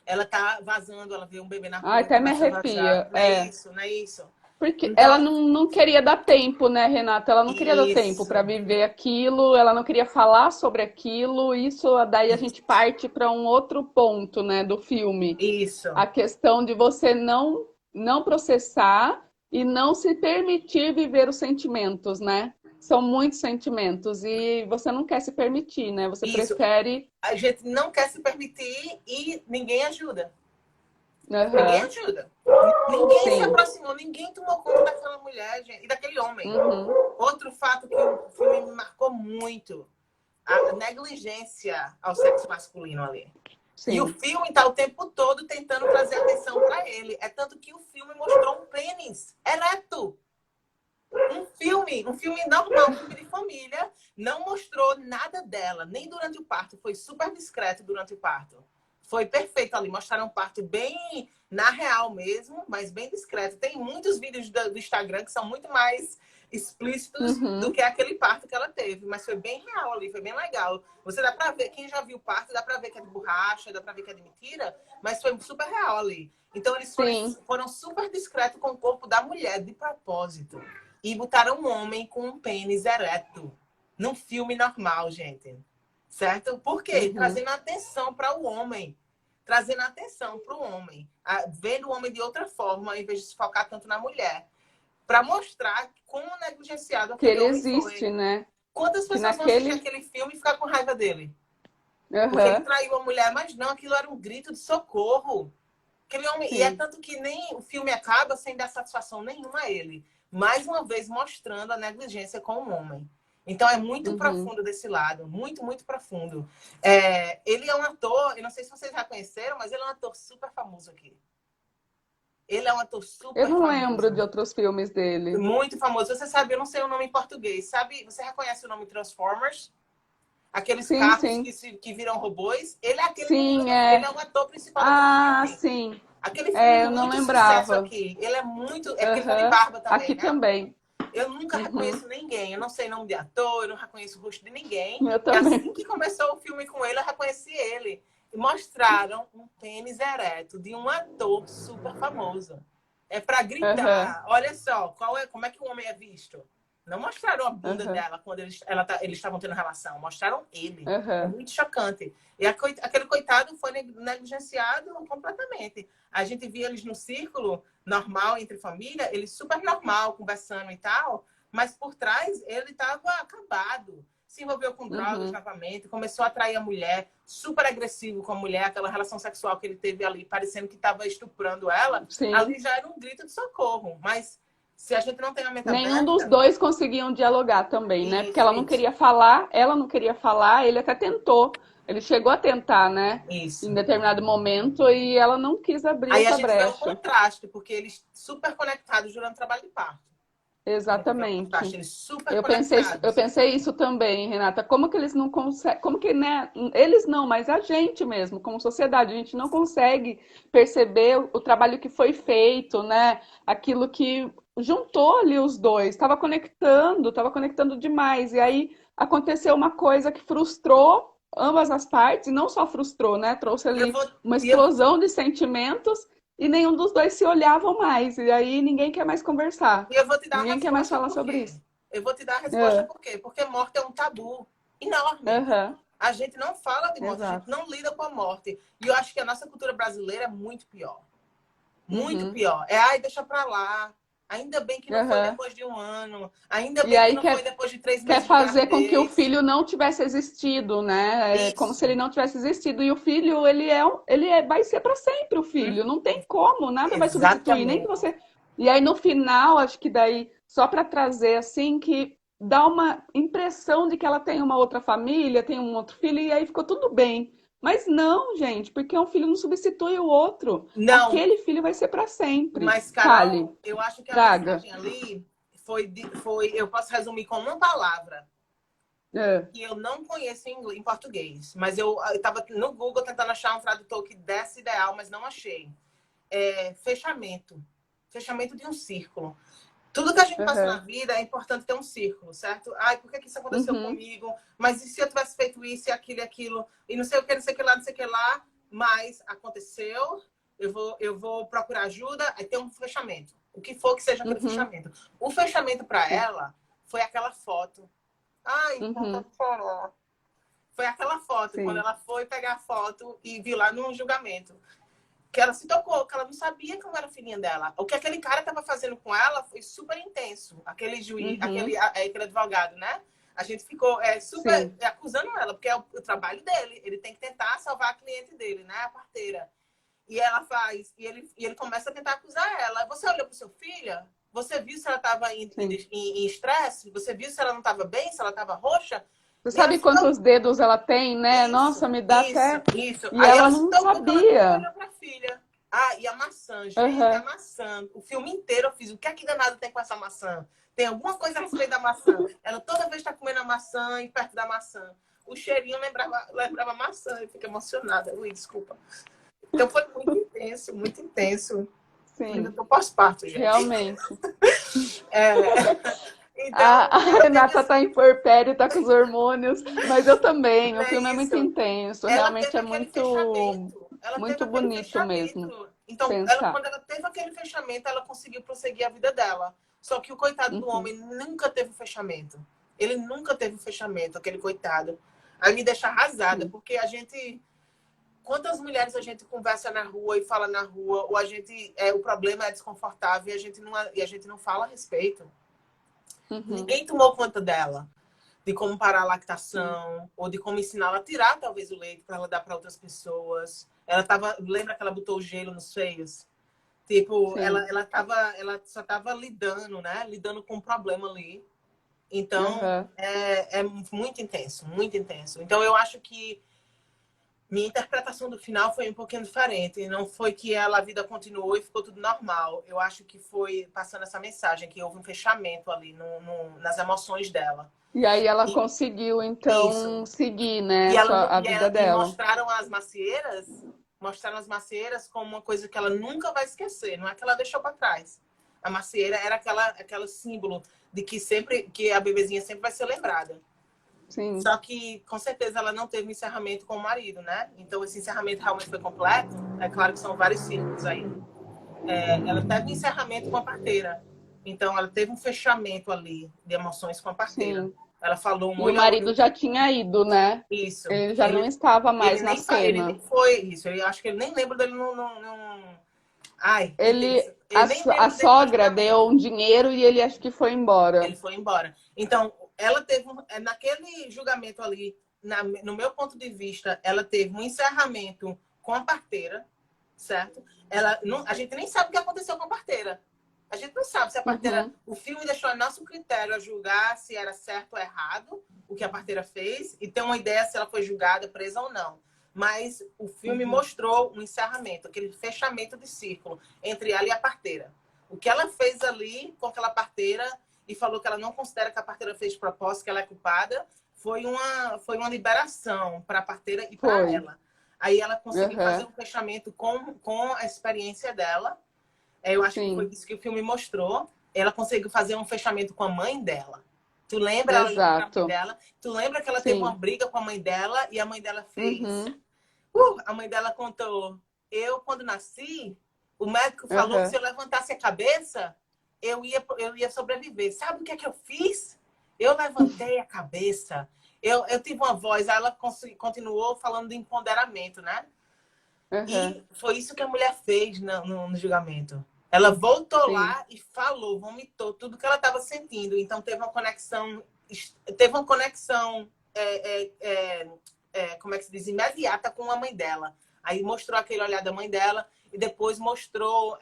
Speaker 2: Ela tá vazando, ela vê um bebê na
Speaker 1: Ai,
Speaker 2: rua e
Speaker 1: até me
Speaker 2: começa a vazar.
Speaker 1: arrepia.
Speaker 2: Não é
Speaker 1: É.
Speaker 2: isso, não é isso.
Speaker 1: Porque ela
Speaker 2: Então,
Speaker 1: não queria dar tempo, né, Renata? Ela não queria dar tempo
Speaker 2: isso,
Speaker 1: para viver aquilo, ela não queria falar sobre aquilo. Isso, daí a gente parte para um outro ponto, né, do filme.
Speaker 2: isso,
Speaker 1: A questão de você não processar e não se permitir viver os sentimentos, né? São muitos sentimentos e você não quer se permitir, né? Você
Speaker 2: isso.
Speaker 1: prefere.
Speaker 2: A gente não quer se permitir e ninguém ajuda. Ninguém
Speaker 1: Aham,
Speaker 2: ajuda. Ninguém se
Speaker 1: sim.
Speaker 2: aproximou, ninguém tomou conta daquela mulher, gente, e daquele homem.
Speaker 1: Uhum,
Speaker 2: Outro fato que o filme me marcou muito, a negligência ao sexo masculino ali. E o
Speaker 1: sim.
Speaker 2: filme está o tempo todo tentando trazer atenção para ele. É tanto que o filme mostrou um pênis ereto. Um filme normal, um filme de família, não mostrou nada dela, nem durante o parto. Foi super discreto durante o parto. Foi perfeito ali. Mostraram um parto bem na real mesmo, mas bem discreto. Tem muitos vídeos do Instagram que são muito mais explícitos do
Speaker 1: Uhum,
Speaker 2: que aquele parto que ela teve. Mas foi bem real ali, foi bem legal. Você dá pra ver, quem já viu o parto, dá pra ver que é de borracha, dá pra ver que é de mentira, mas foi super real ali. Então eles
Speaker 1: sim.
Speaker 2: foram super discretos com o corpo da mulher, de propósito. E botaram um homem com um pênis ereto. Num filme normal, gente. Certo? Por quê?
Speaker 1: Uhum.
Speaker 2: Trazendo atenção para o homem. Trazendo atenção para o homem. Vendo o homem de outra forma, em vez de se focar tanto na mulher. Para mostrar como negligenciado
Speaker 1: Que
Speaker 2: aquele
Speaker 1: ele
Speaker 2: homem foi.
Speaker 1: existe, né?
Speaker 2: Quantas
Speaker 1: Que
Speaker 2: pessoas vão assistir
Speaker 1: naquele.
Speaker 2: aquele filme e ficar com raiva dele? Porque ele
Speaker 1: Aham,
Speaker 2: traiu a mulher, mas não, aquilo era um grito de socorro. Aquele homem, e é
Speaker 1: sim.
Speaker 2: tanto que nem o filme acaba sem dar satisfação nenhuma a ele. Mais uma vez mostrando a negligência com o homem. Então é muito
Speaker 1: Uhum.
Speaker 2: profundo desse lado, muito, muito profundo. Ele é um ator, eu não sei se vocês já conheceram, mas ele é um ator super famoso aqui. Ele é um ator
Speaker 1: Eu
Speaker 2: super
Speaker 1: não lembro
Speaker 2: famoso,
Speaker 1: de outros filmes dele.
Speaker 2: muito famoso. Você sabe, eu não sei o nome em português. Sabe, você reconhece o nome Transformers? Aqueles
Speaker 1: Sim,
Speaker 2: carros
Speaker 1: sim.
Speaker 2: que viram robôs? Ele é aquele menino,
Speaker 1: Sim,
Speaker 2: ele
Speaker 1: é.
Speaker 2: é o ator principal daquele
Speaker 1: Ah,
Speaker 2: filme.
Speaker 1: sim.
Speaker 2: Aquele filme
Speaker 1: É, eu não
Speaker 2: muito sucesso
Speaker 1: lembrava.
Speaker 2: aqui. Ele é muito. É porque ele tá de
Speaker 1: Aham.
Speaker 2: barba também,
Speaker 1: Aqui
Speaker 2: né?
Speaker 1: também.
Speaker 2: Eu nunca
Speaker 1: Uhum.
Speaker 2: reconheço ninguém. Eu não sei nome de ator, eu não reconheço o rosto de ninguém.
Speaker 1: Eu
Speaker 2: E assim
Speaker 1: também.
Speaker 2: que começou o filme com ele, eu reconheci ele. E mostraram um pênis ereto de um ator super famoso. É para
Speaker 1: Aham,
Speaker 2: gritar. Olha só, como é que o homem é visto? Não mostraram a bunda
Speaker 1: aham,
Speaker 2: dela quando eles estavam tendo relação. Mostraram ele. É
Speaker 1: aham.
Speaker 2: muito chocante. E aquele coitado foi negligenciado completamente. A gente via eles no círculo normal entre família, ele super normal, conversando e tal, mas por trás ele estava acabado. se envolveu com drogas
Speaker 1: Uhum.
Speaker 2: novamente, começou a atrair a mulher, super agressivo com a mulher, aquela relação sexual que ele teve ali, parecendo que estava estuprando ela,
Speaker 1: Sim.
Speaker 2: ali já era um grito de socorro. Mas se a gente não tem a mente
Speaker 1: Nenhum dos
Speaker 2: aberta,
Speaker 1: dois conseguiam dialogar também, né? Porque
Speaker 2: isso,
Speaker 1: ela não
Speaker 2: isso,
Speaker 1: queria falar, ela não queria falar, ele até tentou. Ele chegou a tentar, né? Em
Speaker 2: isso.
Speaker 1: determinado momento, e ela não quis abrir
Speaker 2: Aí a
Speaker 1: essa
Speaker 2: gente vê o
Speaker 1: brecha.
Speaker 2: contraste, porque eles super conectados durante o trabalho de parto. A gente vê o contraste,
Speaker 1: Exatamente.
Speaker 2: eles super conectados.
Speaker 1: Eu pensei isso também, Renata. Como que eles não conseguem, como que, né, eles não, mas a gente mesmo, como sociedade, a gente não consegue perceber o trabalho que foi feito, né? Aquilo que juntou ali os dois, estava conectando demais. E aí aconteceu uma coisa que frustrou ambas as partes, e não só frustrou, né? Trouxe
Speaker 2: E eu
Speaker 1: ali
Speaker 2: vou,
Speaker 1: uma
Speaker 2: e eu,
Speaker 1: explosão de sentimentos e nenhum dos dois se olhavam mais. E aí ninguém quer mais conversar.
Speaker 2: e eu vou te dar a
Speaker 1: Ninguém quer mais
Speaker 2: resposta
Speaker 1: falar
Speaker 2: por
Speaker 1: sobre
Speaker 2: quê.
Speaker 1: isso.
Speaker 2: Eu vou te dar a resposta
Speaker 1: É,
Speaker 2: por quê. Porque morte é um tabu enorme.
Speaker 1: aham,
Speaker 2: A gente não fala de morte, a gente
Speaker 1: exato.
Speaker 2: não lida com a morte. E eu acho que a nossa cultura brasileira é muito pior. Muito
Speaker 1: Uhum,
Speaker 2: pior. É, ai, deixa pra lá. Ainda bem que não foi
Speaker 1: aham.
Speaker 2: depois de um ano. Ainda
Speaker 1: E
Speaker 2: bem que
Speaker 1: aí
Speaker 2: não foi
Speaker 1: quer,
Speaker 2: depois de 3 meses
Speaker 1: quer
Speaker 2: de
Speaker 1: fazer com que o
Speaker 2: gravidez.
Speaker 1: filho não tivesse existido, né? É como se ele
Speaker 2: Isso.
Speaker 1: não tivesse existido. E o filho, vai ser para sempre o
Speaker 2: Hum,
Speaker 1: filho. Não tem como, nada vai substituir, nem que
Speaker 2: exatamente.
Speaker 1: você. E aí no final, acho que daí, só para trazer assim, que dá uma impressão de que ela tem uma outra família, tem um outro filho, e aí ficou tudo bem. Mas não, gente, porque um filho não substitui o outro.
Speaker 2: Não,
Speaker 1: Aquele filho vai ser para sempre.
Speaker 2: mas,
Speaker 1: Fale,
Speaker 2: Carol, eu acho que a
Speaker 1: traga.
Speaker 2: mensagem ali foi, eu posso resumir com uma palavra
Speaker 1: É,
Speaker 2: que eu não conheço em português, mas eu estava no Google tentando achar um tradutor que desse ideal, mas não achei. É fechamento. Fechamento de um círculo. Tudo que a gente passa na
Speaker 1: aham,
Speaker 2: vida é importante ter um círculo, certo? Ai, por que que isso aconteceu
Speaker 1: uhum,
Speaker 2: comigo? Mas e se eu tivesse feito isso e aquilo e aquilo? E não sei o que, não sei o que lá, não sei o que lá. Mas aconteceu, eu vou procurar ajuda, aí tem um fechamento. O que for que seja aquele
Speaker 1: uhum,
Speaker 2: fechamento. O fechamento para
Speaker 1: sim,
Speaker 2: ela foi aquela foto. Ai,
Speaker 1: uhum,
Speaker 2: vontade de chorar. Foi aquela foto, quando
Speaker 1: sim,
Speaker 2: ela foi pegar a foto e viu lá no julgamento que ela se tocou, que ela não sabia que eu era filhinha dela. O que aquele cara estava fazendo com ela foi super intenso. Aquele juiz,
Speaker 1: uhum,
Speaker 2: aquele advogado, né? A gente ficou super
Speaker 1: sim,
Speaker 2: acusando ela, porque é o trabalho dele. Ele tem que tentar salvar a cliente dele, né? A parteira. E ela faz, e ele começa a tentar acusar ela. Você olhou para o seu filho? Você viu se ela estava
Speaker 1: sim.
Speaker 2: em estresse? Você viu se ela não estava bem? Se ela estava roxa?
Speaker 1: Você
Speaker 2: E ela
Speaker 1: sabe
Speaker 2: se tocou.
Speaker 1: quantos dedos ela tem, né?
Speaker 2: Isso,
Speaker 1: Nossa, me dá
Speaker 2: isso,
Speaker 1: até.
Speaker 2: isso.
Speaker 1: E
Speaker 2: Aí
Speaker 1: ela
Speaker 2: ela se
Speaker 1: não
Speaker 2: tocou que ela nunca
Speaker 1: sabia.
Speaker 2: olhou para a filha. Ah, e a maçã, gente, a
Speaker 1: Aham.
Speaker 2: maçã. O filme inteiro eu fiz. O que é que danado tem com essa maçã? Tem alguma coisa a respeito da maçã. Ela toda vez está comendo a maçã e perto da maçã. O cheirinho lembrava maçã. Eu fico emocionada. Ui, desculpa. Então foi muito intenso, muito intenso. Ainda
Speaker 1: Sim,
Speaker 2: tô pós-parto, gente.
Speaker 1: realmente.
Speaker 2: É,
Speaker 1: A
Speaker 2: então, ela teve
Speaker 1: Renata
Speaker 2: esse,
Speaker 1: tá em puerpério, tá com os hormônios, mas eu também.
Speaker 2: não
Speaker 1: O
Speaker 2: é
Speaker 1: filme é muito
Speaker 2: isso.
Speaker 1: intenso,
Speaker 2: Ela
Speaker 1: realmente
Speaker 2: teve
Speaker 1: é
Speaker 2: aquele
Speaker 1: muito,
Speaker 2: fechamento. Ela teve
Speaker 1: muito
Speaker 2: aquele
Speaker 1: bonito mesmo
Speaker 2: fechamento. Então,
Speaker 1: pensar.
Speaker 2: quando ela teve aquele fechamento, ela conseguiu prosseguir a vida dela. Só que o coitado do
Speaker 1: Uhum,
Speaker 2: homem nunca teve o fechamento. Ele nunca teve o fechamento, aquele coitado. Aí me deixa arrasada,
Speaker 1: sim.
Speaker 2: porque a gente. Quantas mulheres a gente conversa na rua e fala na rua, ou a gente. O problema é desconfortável e a gente não fala a respeito.
Speaker 1: Uhum,
Speaker 2: Ninguém tomou conta dela de como parar a
Speaker 1: sim.
Speaker 2: lactação, ou de como ensiná-la a tirar talvez o leite para ela dar para outras pessoas. Ela tava, lembra que ela botou o gelo nos seios? Tipo,
Speaker 1: Sim.
Speaker 2: ela só estava lidando, né? Lidando com um problema ali. Então,
Speaker 1: Aham.
Speaker 2: é muito intenso, muito intenso. Então, eu acho que minha interpretação do final foi um pouquinho diferente. Não foi que a vida continuou e ficou tudo normal. Eu acho que foi passando essa mensagem, que houve um fechamento ali nas emoções dela.
Speaker 1: E aí ela
Speaker 2: E,
Speaker 1: conseguiu
Speaker 2: isso.
Speaker 1: então seguir, né,
Speaker 2: E, ela,
Speaker 1: a vida
Speaker 2: e
Speaker 1: dela.
Speaker 2: mostraram as macieiras como uma coisa que ela nunca vai esquecer, não é que ela deixou para trás. A macieira era aquela símbolo de que sempre que a bebezinha sempre vai ser lembrada.
Speaker 1: Sim.
Speaker 2: Só que, com certeza, ela não teve um encerramento com o marido, né? Então, esse encerramento realmente foi completo. É claro que são vários círculos aí. Ela teve um encerramento com a parteira. Então, ela teve um fechamento ali de emoções com a parteira.
Speaker 1: Sim.
Speaker 2: Ela falou um
Speaker 1: E o
Speaker 2: olho a
Speaker 1: marido
Speaker 2: olho.
Speaker 1: já tinha ido, né?
Speaker 2: Isso.
Speaker 1: Ele já não estava mais na
Speaker 2: Ele nem
Speaker 1: cena.
Speaker 2: foi isso. Eu acho que ele nem lembra dele Ai, intenso. Ele nem
Speaker 1: A
Speaker 2: lembra dele no
Speaker 1: sogra deu
Speaker 2: julgamento.
Speaker 1: um dinheiro e ele acho que foi
Speaker 2: Ele
Speaker 1: embora.
Speaker 2: foi embora. Então, ela teve, naquele julgamento ali, no meu ponto de vista, ela teve um encerramento com a parteira, certo? A gente nem sabe o que aconteceu com a parteira. A gente não sabe se a parteira...
Speaker 1: Uhum.
Speaker 2: O filme deixou a nosso critério a julgar se era certo ou errado o que a parteira fez e ter uma ideia se ela foi julgada, presa ou não. Mas o filme mostrou um encerramento, aquele fechamento de círculo entre ela e a parteira. O que ela fez ali com aquela parteira e falou que ela não considera que a parteira fez de propósito, que ela é culpada, foi uma liberação para a parteira e para
Speaker 1: Foi.
Speaker 2: ela. Aí ela conseguiu fazer
Speaker 1: Uhum.
Speaker 2: um fechamento com a experiência dela. Eu acho que foi
Speaker 1: Sim,
Speaker 2: isso que o filme mostrou. Ela conseguiu fazer um fechamento com a mãe dela. Tu lembra? Ela ligou para a mãe
Speaker 1: exato.
Speaker 2: dela. Tu lembra que ela teve uma
Speaker 1: Sim.
Speaker 2: briga com a mãe dela e a mãe dela fez.
Speaker 1: Uhum.
Speaker 2: A mãe dela contou: eu, quando nasci, o médico falou que se
Speaker 1: Uhum.
Speaker 2: eu levantasse a cabeça, eu ia sobreviver. Sabe o que é que eu fiz? Eu levantei a cabeça. Eu tive uma voz. Aí ela continuou falando de empoderamento, né?
Speaker 1: Uhum.
Speaker 2: E foi isso que a mulher fez no julgamento. Ela voltou
Speaker 1: Sim.
Speaker 2: lá e falou, vomitou tudo que ela estava sentindo. Então teve uma conexão, como é que se diz, imediata com a mãe dela. Aí mostrou aquele olhar da mãe dela e depois mostrou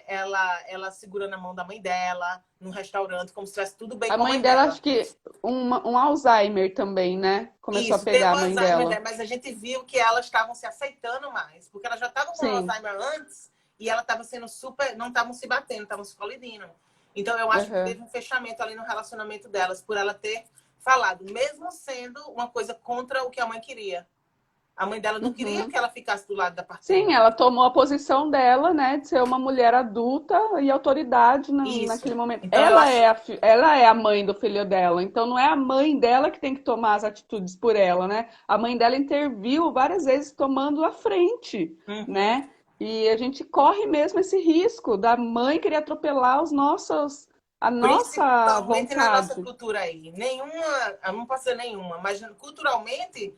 Speaker 2: ela segurando a mão da mãe dela no restaurante, como se estivesse tudo bem
Speaker 1: A
Speaker 2: com a
Speaker 1: mãe
Speaker 2: mãe
Speaker 1: dela,
Speaker 2: dela.
Speaker 1: acho que um Alzheimer também, né? Começou a
Speaker 2: Isso, teve
Speaker 1: pegar
Speaker 2: o
Speaker 1: a mãe
Speaker 2: Alzheimer, né?
Speaker 1: dela.
Speaker 2: Mas a gente viu que elas estavam se aceitando mais, porque elas já estavam com o
Speaker 1: Sim.
Speaker 2: Alzheimer antes e ela estava sendo super, não estavam se batendo, estavam se colidindo. Então eu acho que
Speaker 1: Uhum.
Speaker 2: teve um fechamento ali no relacionamento delas, por ela ter falado, mesmo sendo uma coisa contra o que a mãe queria. A mãe dela não queria
Speaker 1: Uhum.
Speaker 2: que ela ficasse do lado da
Speaker 1: Sim,
Speaker 2: parteira.
Speaker 1: ela tomou a posição dela, né, de ser uma mulher adulta e autoridade naquele
Speaker 2: Isso.
Speaker 1: momento.
Speaker 2: Então eu acho
Speaker 1: Ela é a mãe do filho dela, então não é a mãe dela que tem que tomar as atitudes por ela, né? A mãe dela interviu várias vezes tomando a frente,
Speaker 2: uhum.
Speaker 1: né? E a gente corre mesmo esse risco da mãe querer atropelar a nossa
Speaker 2: Principalmente na nossa
Speaker 1: vontade.
Speaker 2: cultura aí. Nenhuma, eu não posso dizer nenhuma, mas culturalmente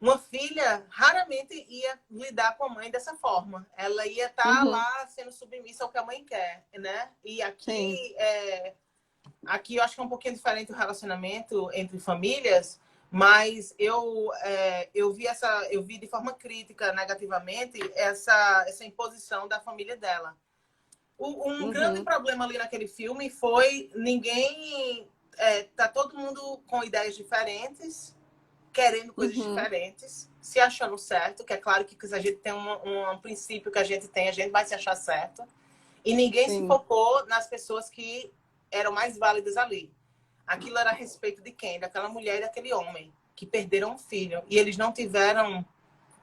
Speaker 2: uma filha raramente ia lidar com a mãe dessa forma. Ela ia estar
Speaker 1: Uhum,
Speaker 2: lá sendo submissa ao que a mãe quer, né? E
Speaker 1: sim.
Speaker 2: aqui eu acho que é um pouquinho diferente o relacionamento entre famílias, mas eu vi de forma crítica, negativamente, essa imposição da família dela. Um grande
Speaker 1: Uhum,
Speaker 2: problema ali naquele filme foi ninguém... tá todo mundo com ideias diferentes, querendo coisas
Speaker 1: uhum,
Speaker 2: diferentes, se achando certo, que é claro que se a gente tem um princípio que a gente tem, a gente vai se achar certo. E ninguém se
Speaker 1: sim.
Speaker 2: focou nas pessoas que eram mais válidas ali. Aquilo era a respeito de quem? Daquela mulher e daquele homem, que perderam um filho. E eles não tiveram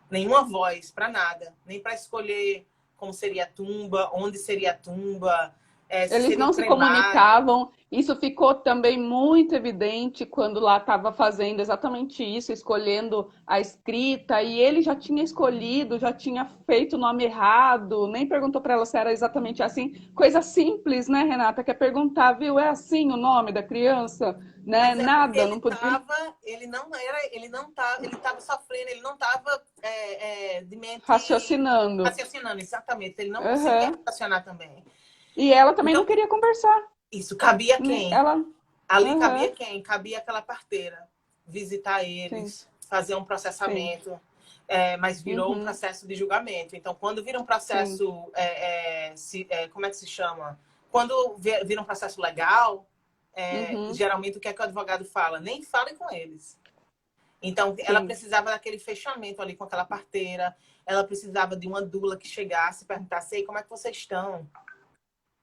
Speaker 2: nenhuma voz para nada, nem para escolher como seria a tumba, onde seria a tumba, se
Speaker 1: Eles
Speaker 2: seriam
Speaker 1: não se
Speaker 2: cremados.
Speaker 1: comunicavam. Isso ficou também muito evidente quando lá estava fazendo exatamente isso, escolhendo a escrita, e ele já tinha escolhido, já tinha feito o nome errado, nem perguntou para ela se era exatamente assim. Coisa simples, né, Renata? Quer perguntar, viu? É assim o nome da criança, né?
Speaker 2: Mas é porque
Speaker 1: Nada, não podia.
Speaker 2: ele não era, ele estava sofrendo, ele não estava de mente
Speaker 1: Raciocinando.
Speaker 2: raciocinando, exatamente. Ele não conseguia
Speaker 1: Aham.
Speaker 2: raciocinar também.
Speaker 1: E ela também não
Speaker 2: Então,
Speaker 1: queria conversar.
Speaker 2: isso cabia a
Speaker 1: Né?
Speaker 2: quem?
Speaker 1: Ela.
Speaker 2: Ali cabia
Speaker 1: Aham.
Speaker 2: quem? Cabia aquela parteira. Visitar
Speaker 1: Sim,
Speaker 2: eles, fazer um
Speaker 1: sim.
Speaker 2: processamento, mas virou um
Speaker 1: Uhum.
Speaker 2: processo de julgamento. Então, quando vira um
Speaker 1: Sim.
Speaker 2: processo, como é que se chama? Quando vira um processo legal,
Speaker 1: Uhum.
Speaker 2: geralmente o que é que o advogado fala? Nem fale com eles. Então, ela
Speaker 1: Sim.
Speaker 2: precisava daquele fechamento ali com aquela parteira, ela precisava de uma dula que chegasse e perguntasse: Ei, como é que vocês estão?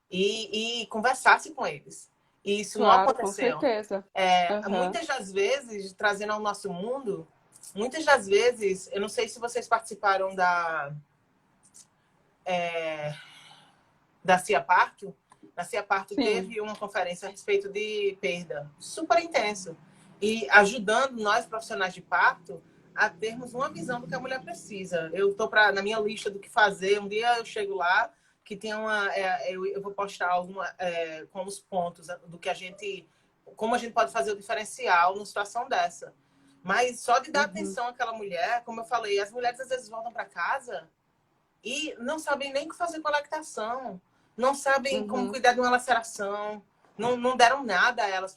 Speaker 2: E conversasse com eles. E isso não
Speaker 1: Claro, com
Speaker 2: aconteceu.
Speaker 1: certeza. Aham.
Speaker 2: Muitas das vezes, trazendo ao nosso mundo, muitas das vezes, eu não sei se vocês participaram da Cia Parto. Na Cia Parto
Speaker 1: Sim,
Speaker 2: teve uma conferência a respeito de perda, super intenso. E ajudando nós, profissionais de parto, a termos uma visão do que a mulher precisa. Eu estou na minha lista do que fazer. Um dia eu chego lá, que tem eu vou postar com os pontos do que como a gente pode fazer o diferencial numa situação dessa. Mas só de dar
Speaker 1: uhum,
Speaker 2: atenção àquela mulher, como eu falei, as mulheres às vezes voltam para casa e não sabem nem o que fazer com a lactação, não sabem como
Speaker 1: uhum,
Speaker 2: cuidar de uma laceração, não deram nada a elas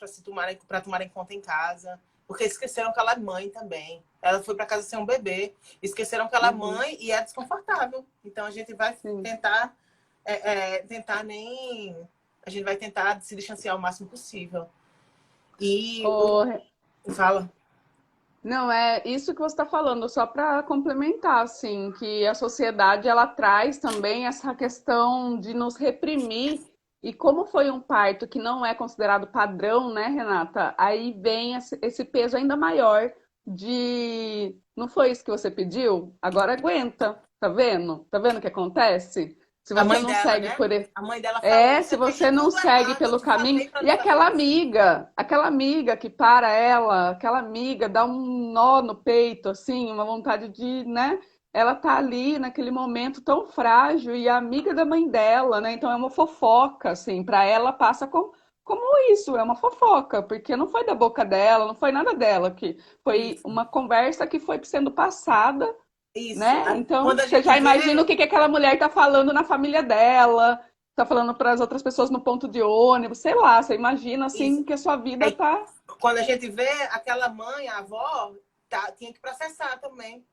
Speaker 2: para tomarem conta em casa, porque esqueceram que ela é mãe também. Ela foi para casa sem um bebê, esqueceram que ela é
Speaker 1: Uhum.
Speaker 2: mãe e é desconfortável. Então a gente vai
Speaker 1: Sim.
Speaker 2: tentar tentar nem a gente vai tentar se distanciar o máximo possível. E
Speaker 1: Ô,
Speaker 2: fala.
Speaker 1: não, é isso que você está falando, só para complementar, assim, que a sociedade ela traz também essa questão de nos reprimir, e como foi um parto que não é considerado padrão, né, Renata? Aí vem esse peso ainda maior de não foi isso que você pediu? Agora aguenta, tá vendo? Tá vendo o que acontece? Se
Speaker 2: A
Speaker 1: você
Speaker 2: mãe
Speaker 1: não
Speaker 2: dela,
Speaker 1: segue
Speaker 2: né?
Speaker 1: por
Speaker 2: A mãe dela falou:
Speaker 1: é, se
Speaker 2: você fez
Speaker 1: você não
Speaker 2: tudo
Speaker 1: segue
Speaker 2: errado, eu
Speaker 1: pelo
Speaker 2: te
Speaker 1: caminho.
Speaker 2: falei para
Speaker 1: E
Speaker 2: não fazer isso.
Speaker 1: aquela amiga que para ela, aquela amiga dá um nó no peito, assim, uma vontade de, né? Ela tá ali naquele momento tão frágil e a amiga da mãe dela, né? Então é uma fofoca, assim, para ela passa como isso, é uma fofoca, porque não foi da boca dela, não foi nada dela, que foi
Speaker 2: Isso.
Speaker 1: uma conversa que foi sendo passada,
Speaker 2: Isso.
Speaker 1: né? Então,
Speaker 2: Quando a
Speaker 1: você
Speaker 2: gente
Speaker 1: já imagina o
Speaker 2: vê
Speaker 1: que que aquela mulher tá falando na família dela, tá falando para as outras pessoas no ponto de ônibus, sei lá, você imagina
Speaker 2: isso,
Speaker 1: assim que a sua vida
Speaker 2: aí,
Speaker 1: tá.
Speaker 2: quando a gente vê aquela mãe, a avó, tinha que processar também.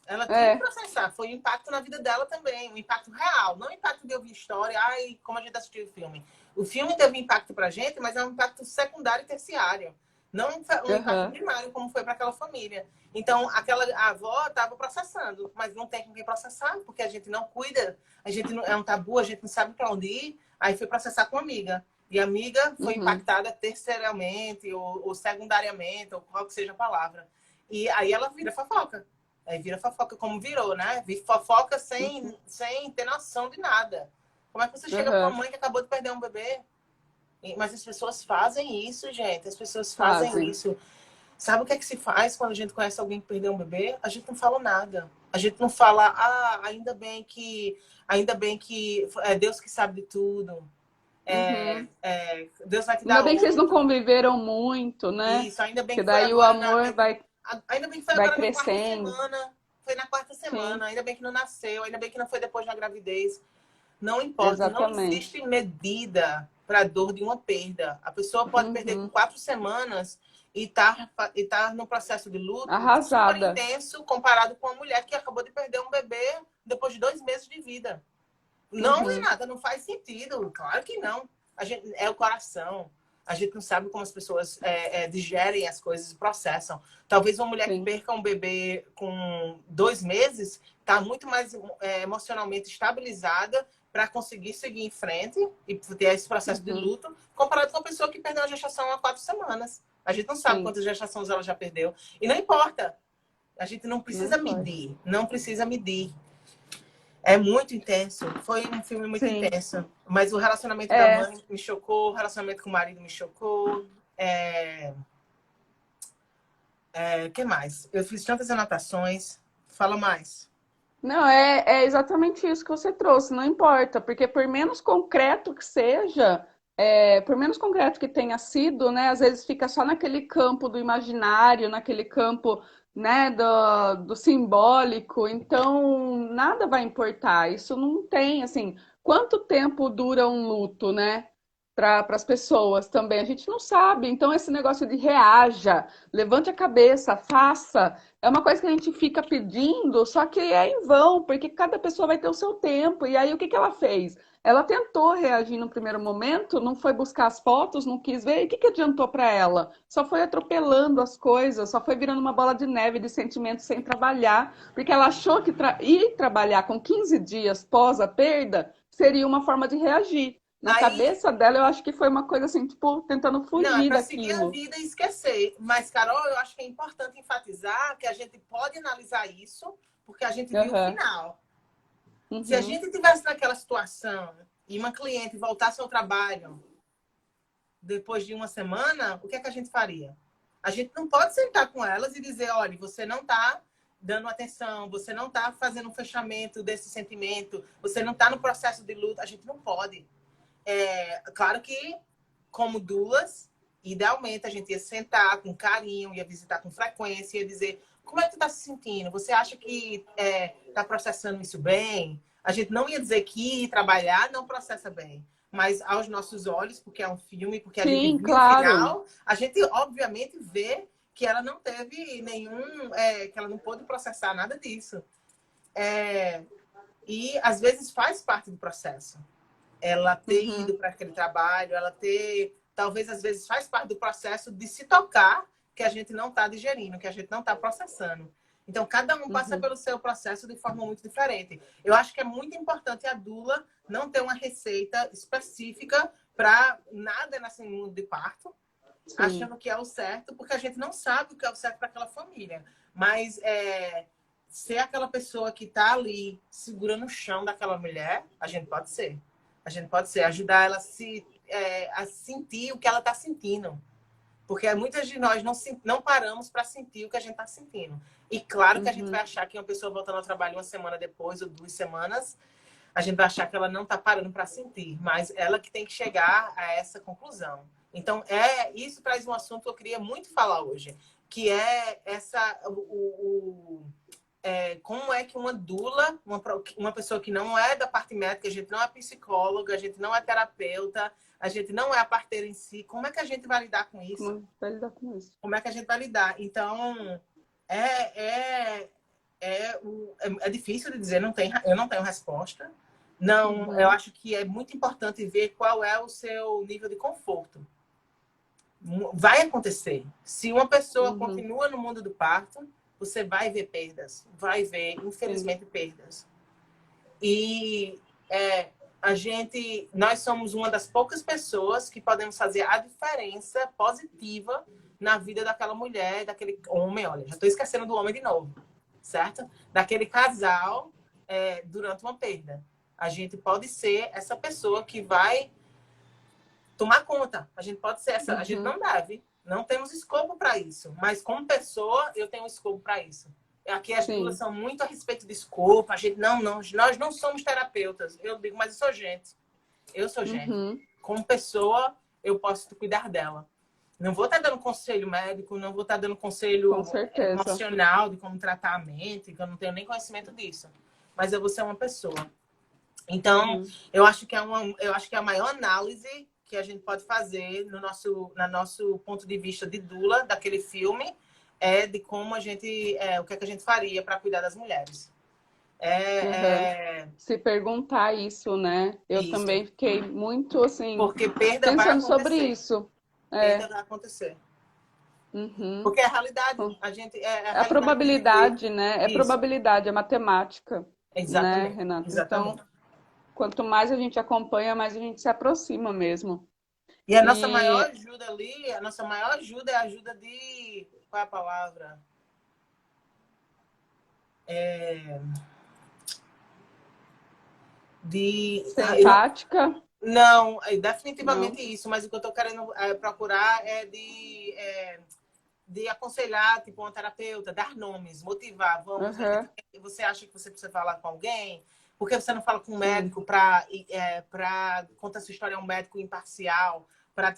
Speaker 2: Ela tinha que
Speaker 1: É,
Speaker 2: processar. Foi um impacto na vida dela também, um impacto real, não um impacto de ouvir história, ai, como a gente assistiu o filme. O filme teve impacto pra gente, mas é um impacto secundário e terciário. Não um impacto
Speaker 1: aham,
Speaker 2: primário, como foi para aquela família. Então, aquela a avó estava processando, mas não tem com quem processar, porque a gente não cuida, a gente não, é um tabu, a gente não sabe para onde ir. Aí foi processar com a amiga. E a amiga foi
Speaker 1: uhum,
Speaker 2: impactada terceiramente ou secundariamente, ou qual que seja a palavra. E aí ela vira fofoca. Aí vira fofoca como virou, né? Fofoca
Speaker 1: uhum,
Speaker 2: sem ter noção de nada. Como é que você chega para uma
Speaker 1: aham,
Speaker 2: mãe que acabou de perder um bebê? Mas as pessoas fazem isso, gente. As pessoas fazem
Speaker 1: fazem.
Speaker 2: isso. Sabe o que é que se faz quando a gente conhece alguém que perdeu um bebê? A gente não fala nada. A gente não fala, ainda bem que é Deus que sabe de tudo.
Speaker 1: Uhum.
Speaker 2: Deus vai te
Speaker 1: Ainda
Speaker 2: dar
Speaker 1: bem que vocês não
Speaker 2: outro.
Speaker 1: conviveram muito, né?
Speaker 2: Isso, ainda bem
Speaker 1: Que
Speaker 2: que foi
Speaker 1: daí o
Speaker 2: agora
Speaker 1: amor
Speaker 2: ainda bem que foi
Speaker 1: vai
Speaker 2: agora na quarta
Speaker 1: crescendo.
Speaker 2: semana. Foi na quarta
Speaker 1: Sim,
Speaker 2: semana. Ainda bem que não nasceu. Ainda bem que não foi depois da gravidez. Não importa, não
Speaker 1: exatamente.
Speaker 2: existe medida para a dor de uma perda. A pessoa pode perder com
Speaker 1: Uhum.
Speaker 2: 4 semanas e tá no processo de luto super
Speaker 1: Arrasada.
Speaker 2: intenso comparado com uma mulher que acabou de perder um bebê depois de 2 meses de vida. Não,
Speaker 1: Uhum.
Speaker 2: Renata, não faz sentido. Claro que não. A gente, é o coração. A gente não sabe como as pessoas digerem as coisas e processam. Talvez uma mulher que
Speaker 1: Sim.
Speaker 2: perca um bebê com 2 meses está muito mais emocionalmente estabilizada para conseguir seguir em frente e ter esse processo de
Speaker 1: Uhum.
Speaker 2: luto, comparado com uma pessoa que perdeu a gestação há 4 semanas. A gente não sabe
Speaker 1: Sim.
Speaker 2: quantas gestações ela já perdeu. E não importa. A gente não
Speaker 1: Não
Speaker 2: precisa
Speaker 1: importa.
Speaker 2: medir. Não precisa medir. É muito intenso. Foi um filme muito
Speaker 1: Sim.
Speaker 2: intenso. Mas o relacionamento da
Speaker 1: É.
Speaker 2: mãe me chocou, o relacionamento com o marido me chocou. Que mais? Eu fiz tantas anotações. Fala mais.
Speaker 1: Não, é exatamente isso que você trouxe, não importa, porque por menos concreto que seja, por menos concreto que tenha sido, né, às vezes fica só naquele campo do imaginário, naquele campo, né, do simbólico, então nada vai importar. Isso não tem, assim, quanto tempo dura um luto, né, para as pessoas também, a gente não sabe. Então, esse negócio de reaja, levante a cabeça, faça. É uma coisa que a gente fica pedindo, só que é em vão, porque cada pessoa vai ter o seu tempo. E aí, o que que ela fez? Ela tentou reagir no primeiro momento, não foi buscar as fotos, não quis ver. E o que que adiantou para ela? Só foi atropelando as coisas, só foi virando uma bola de neve de sentimentos sem trabalhar, porque ela achou que ir trabalhar com 15 dias pós a perda seria uma forma de reagir. Na
Speaker 2: Aí,
Speaker 1: cabeça dela, eu acho que foi uma coisa assim, tipo, tentando
Speaker 2: não, é
Speaker 1: fugir
Speaker 2: para seguir a
Speaker 1: daquilo.
Speaker 2: vida e esquecer. Mas, Carol, eu acho que é importante enfatizar que a gente pode analisar isso, porque a gente viu o
Speaker 1: Aham.
Speaker 2: final. Se a
Speaker 1: Uhum.
Speaker 2: gente tivesse naquela situação e uma cliente voltasse ao trabalho depois de uma semana, o que é que a gente faria? A gente não pode sentar com elas e dizer, olha, você não está dando atenção, você não está fazendo um fechamento desse sentimento, você não está no processo de luta. A gente não pode. Claro que, como duas, idealmente a gente ia sentar com carinho, ia visitar com frequência, ia dizer, como é que tu está se sentindo? Você acha que está processando isso bem? A gente não ia dizer que ir trabalhar não processa bem. mas aos nossos olhos, porque é um filme, porque a gente
Speaker 1: Sim,
Speaker 2: viu o
Speaker 1: claro.
Speaker 2: final, a gente obviamente vê que ela não teve nenhum, que ela não pôde processar nada disso. E às vezes faz parte do processo. Ela ter
Speaker 1: Uhum,
Speaker 2: ido para aquele trabalho, ela ter, talvez às vezes faz parte do processo de se tocar que a gente não está digerindo, que a gente não está processando. Então, cada um passa
Speaker 1: uhum,
Speaker 2: pelo seu processo de forma muito diferente. Eu acho que é muito importante a doula não ter uma receita específica para nada nesse mundo de parto,
Speaker 1: sim.
Speaker 2: achando que é o certo, porque a gente não sabe o que é o certo para aquela família. Mas ser aquela pessoa que está ali segurando o chão daquela mulher, a gente pode ser. A gente pode ser, ajudar ela a sentir o que ela está sentindo. Porque muitas de nós não paramos para sentir o que a gente está sentindo. E claro que a gente vai
Speaker 1: Uhum,
Speaker 2: achar que uma pessoa voltando ao trabalho uma semana depois ou 2 semanas, a gente vai achar que ela não está parando para sentir, mas ela que tem que chegar a essa conclusão. Então, isso traz um assunto que eu queria muito falar hoje, que é como é que uma doula, uma pessoa que não é da parte médica, a gente não é psicóloga, a gente não é terapeuta, a gente não é a parteira em si, como é que a gente vai lidar com isso?
Speaker 1: como vai lidar com isso?
Speaker 2: Como é que a gente vai lidar? Então, é, é, é difícil de dizer, eu não tenho resposta. Não, eu
Speaker 1: Uhum,
Speaker 2: acho que é muito importante ver qual é o seu nível de conforto. Vai acontecer. Se uma pessoa
Speaker 1: uhum,
Speaker 2: continua no mundo do parto, você vai ver perdas, vai ver,
Speaker 1: sim,
Speaker 2: infelizmente, perdas. E nós somos uma das poucas pessoas que podemos fazer a diferença positiva na vida daquela mulher, daquele homem. Olha, já estou esquecendo do homem de novo, certo? Daquele casal durante uma perda. A gente pode ser essa pessoa que vai tomar conta. A gente pode ser essa. A gente
Speaker 1: uhum,
Speaker 2: não deve. Não temos escopo para isso. Mas como pessoa, eu tenho escopo para isso. Aqui as duas
Speaker 1: sim,
Speaker 2: são muito a respeito de escopo. A gente não, nós não somos terapeutas. Eu digo, mas eu sou gente. Eu sou gente.
Speaker 1: uhum,
Speaker 2: Como pessoa, eu posso cuidar dela. Não vou estar dando conselho médico, não vou estar dando
Speaker 1: com
Speaker 2: conselho
Speaker 1: certeza.
Speaker 2: emocional de como tratar a mente, que eu não tenho nem conhecimento disso. Mas eu vou ser uma pessoa. Então,
Speaker 1: Uhum.
Speaker 2: eu acho que é a maior análise que a gente pode fazer no nosso ponto de vista de doula daquele filme é de como o que é que a gente faria para cuidar das mulheres.
Speaker 1: Uhum.
Speaker 2: É, é
Speaker 1: Se perguntar isso, né? Eu
Speaker 2: isso.
Speaker 1: também fiquei muito assim,
Speaker 2: Porque perda vai
Speaker 1: pensando sobre
Speaker 2: acontecer.
Speaker 1: isso.
Speaker 2: Perda
Speaker 1: É,
Speaker 2: vai acontecer.
Speaker 1: uhum.
Speaker 2: Porque é a realidade. É a
Speaker 1: É a
Speaker 2: realidade de viver.
Speaker 1: probabilidade, né? É
Speaker 2: Isso.
Speaker 1: probabilidade, é matemática, né,
Speaker 2: Exatamente.
Speaker 1: Renata? Então,
Speaker 2: Exatamente.
Speaker 1: quanto mais a gente acompanha, mais a gente se aproxima mesmo.
Speaker 2: E a nossa maior
Speaker 1: E
Speaker 2: ajuda ali, a nossa maior ajuda é a ajuda de. Qual é a palavra?
Speaker 1: ser empática,
Speaker 2: Não, é definitivamente
Speaker 1: não.
Speaker 2: isso, mas o que eu estou querendo procurar é de aconselhar, tipo, uma terapeuta, dar nomes, motivar. Vamos,
Speaker 1: Uhum,
Speaker 2: você acha que você precisa falar com alguém? Por que você não fala com um
Speaker 1: sim,
Speaker 2: médico para contar sua história a um médico imparcial,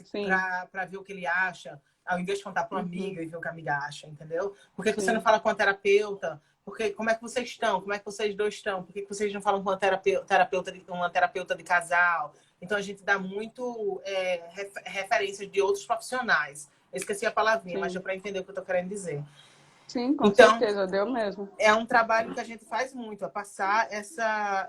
Speaker 1: sim,
Speaker 2: para ver o que ele acha, ao invés de contar para uma
Speaker 1: uhum,
Speaker 2: amiga e ver o que a amiga acha, entendeu? Por que você não
Speaker 1: sim,
Speaker 2: fala com a terapeuta? Porque, como é que vocês estão? Como é que vocês dois estão? Por que vocês não falam com uma terapeuta de casal? Então, a gente dá muito referências de outros profissionais. Eu esqueci a palavrinha, mas deu
Speaker 1: sim.
Speaker 2: para entender o que eu estou querendo dizer.
Speaker 1: Sim, com
Speaker 2: Então,
Speaker 1: certeza, deu mesmo.
Speaker 2: é um trabalho que a gente faz muito, é passar essa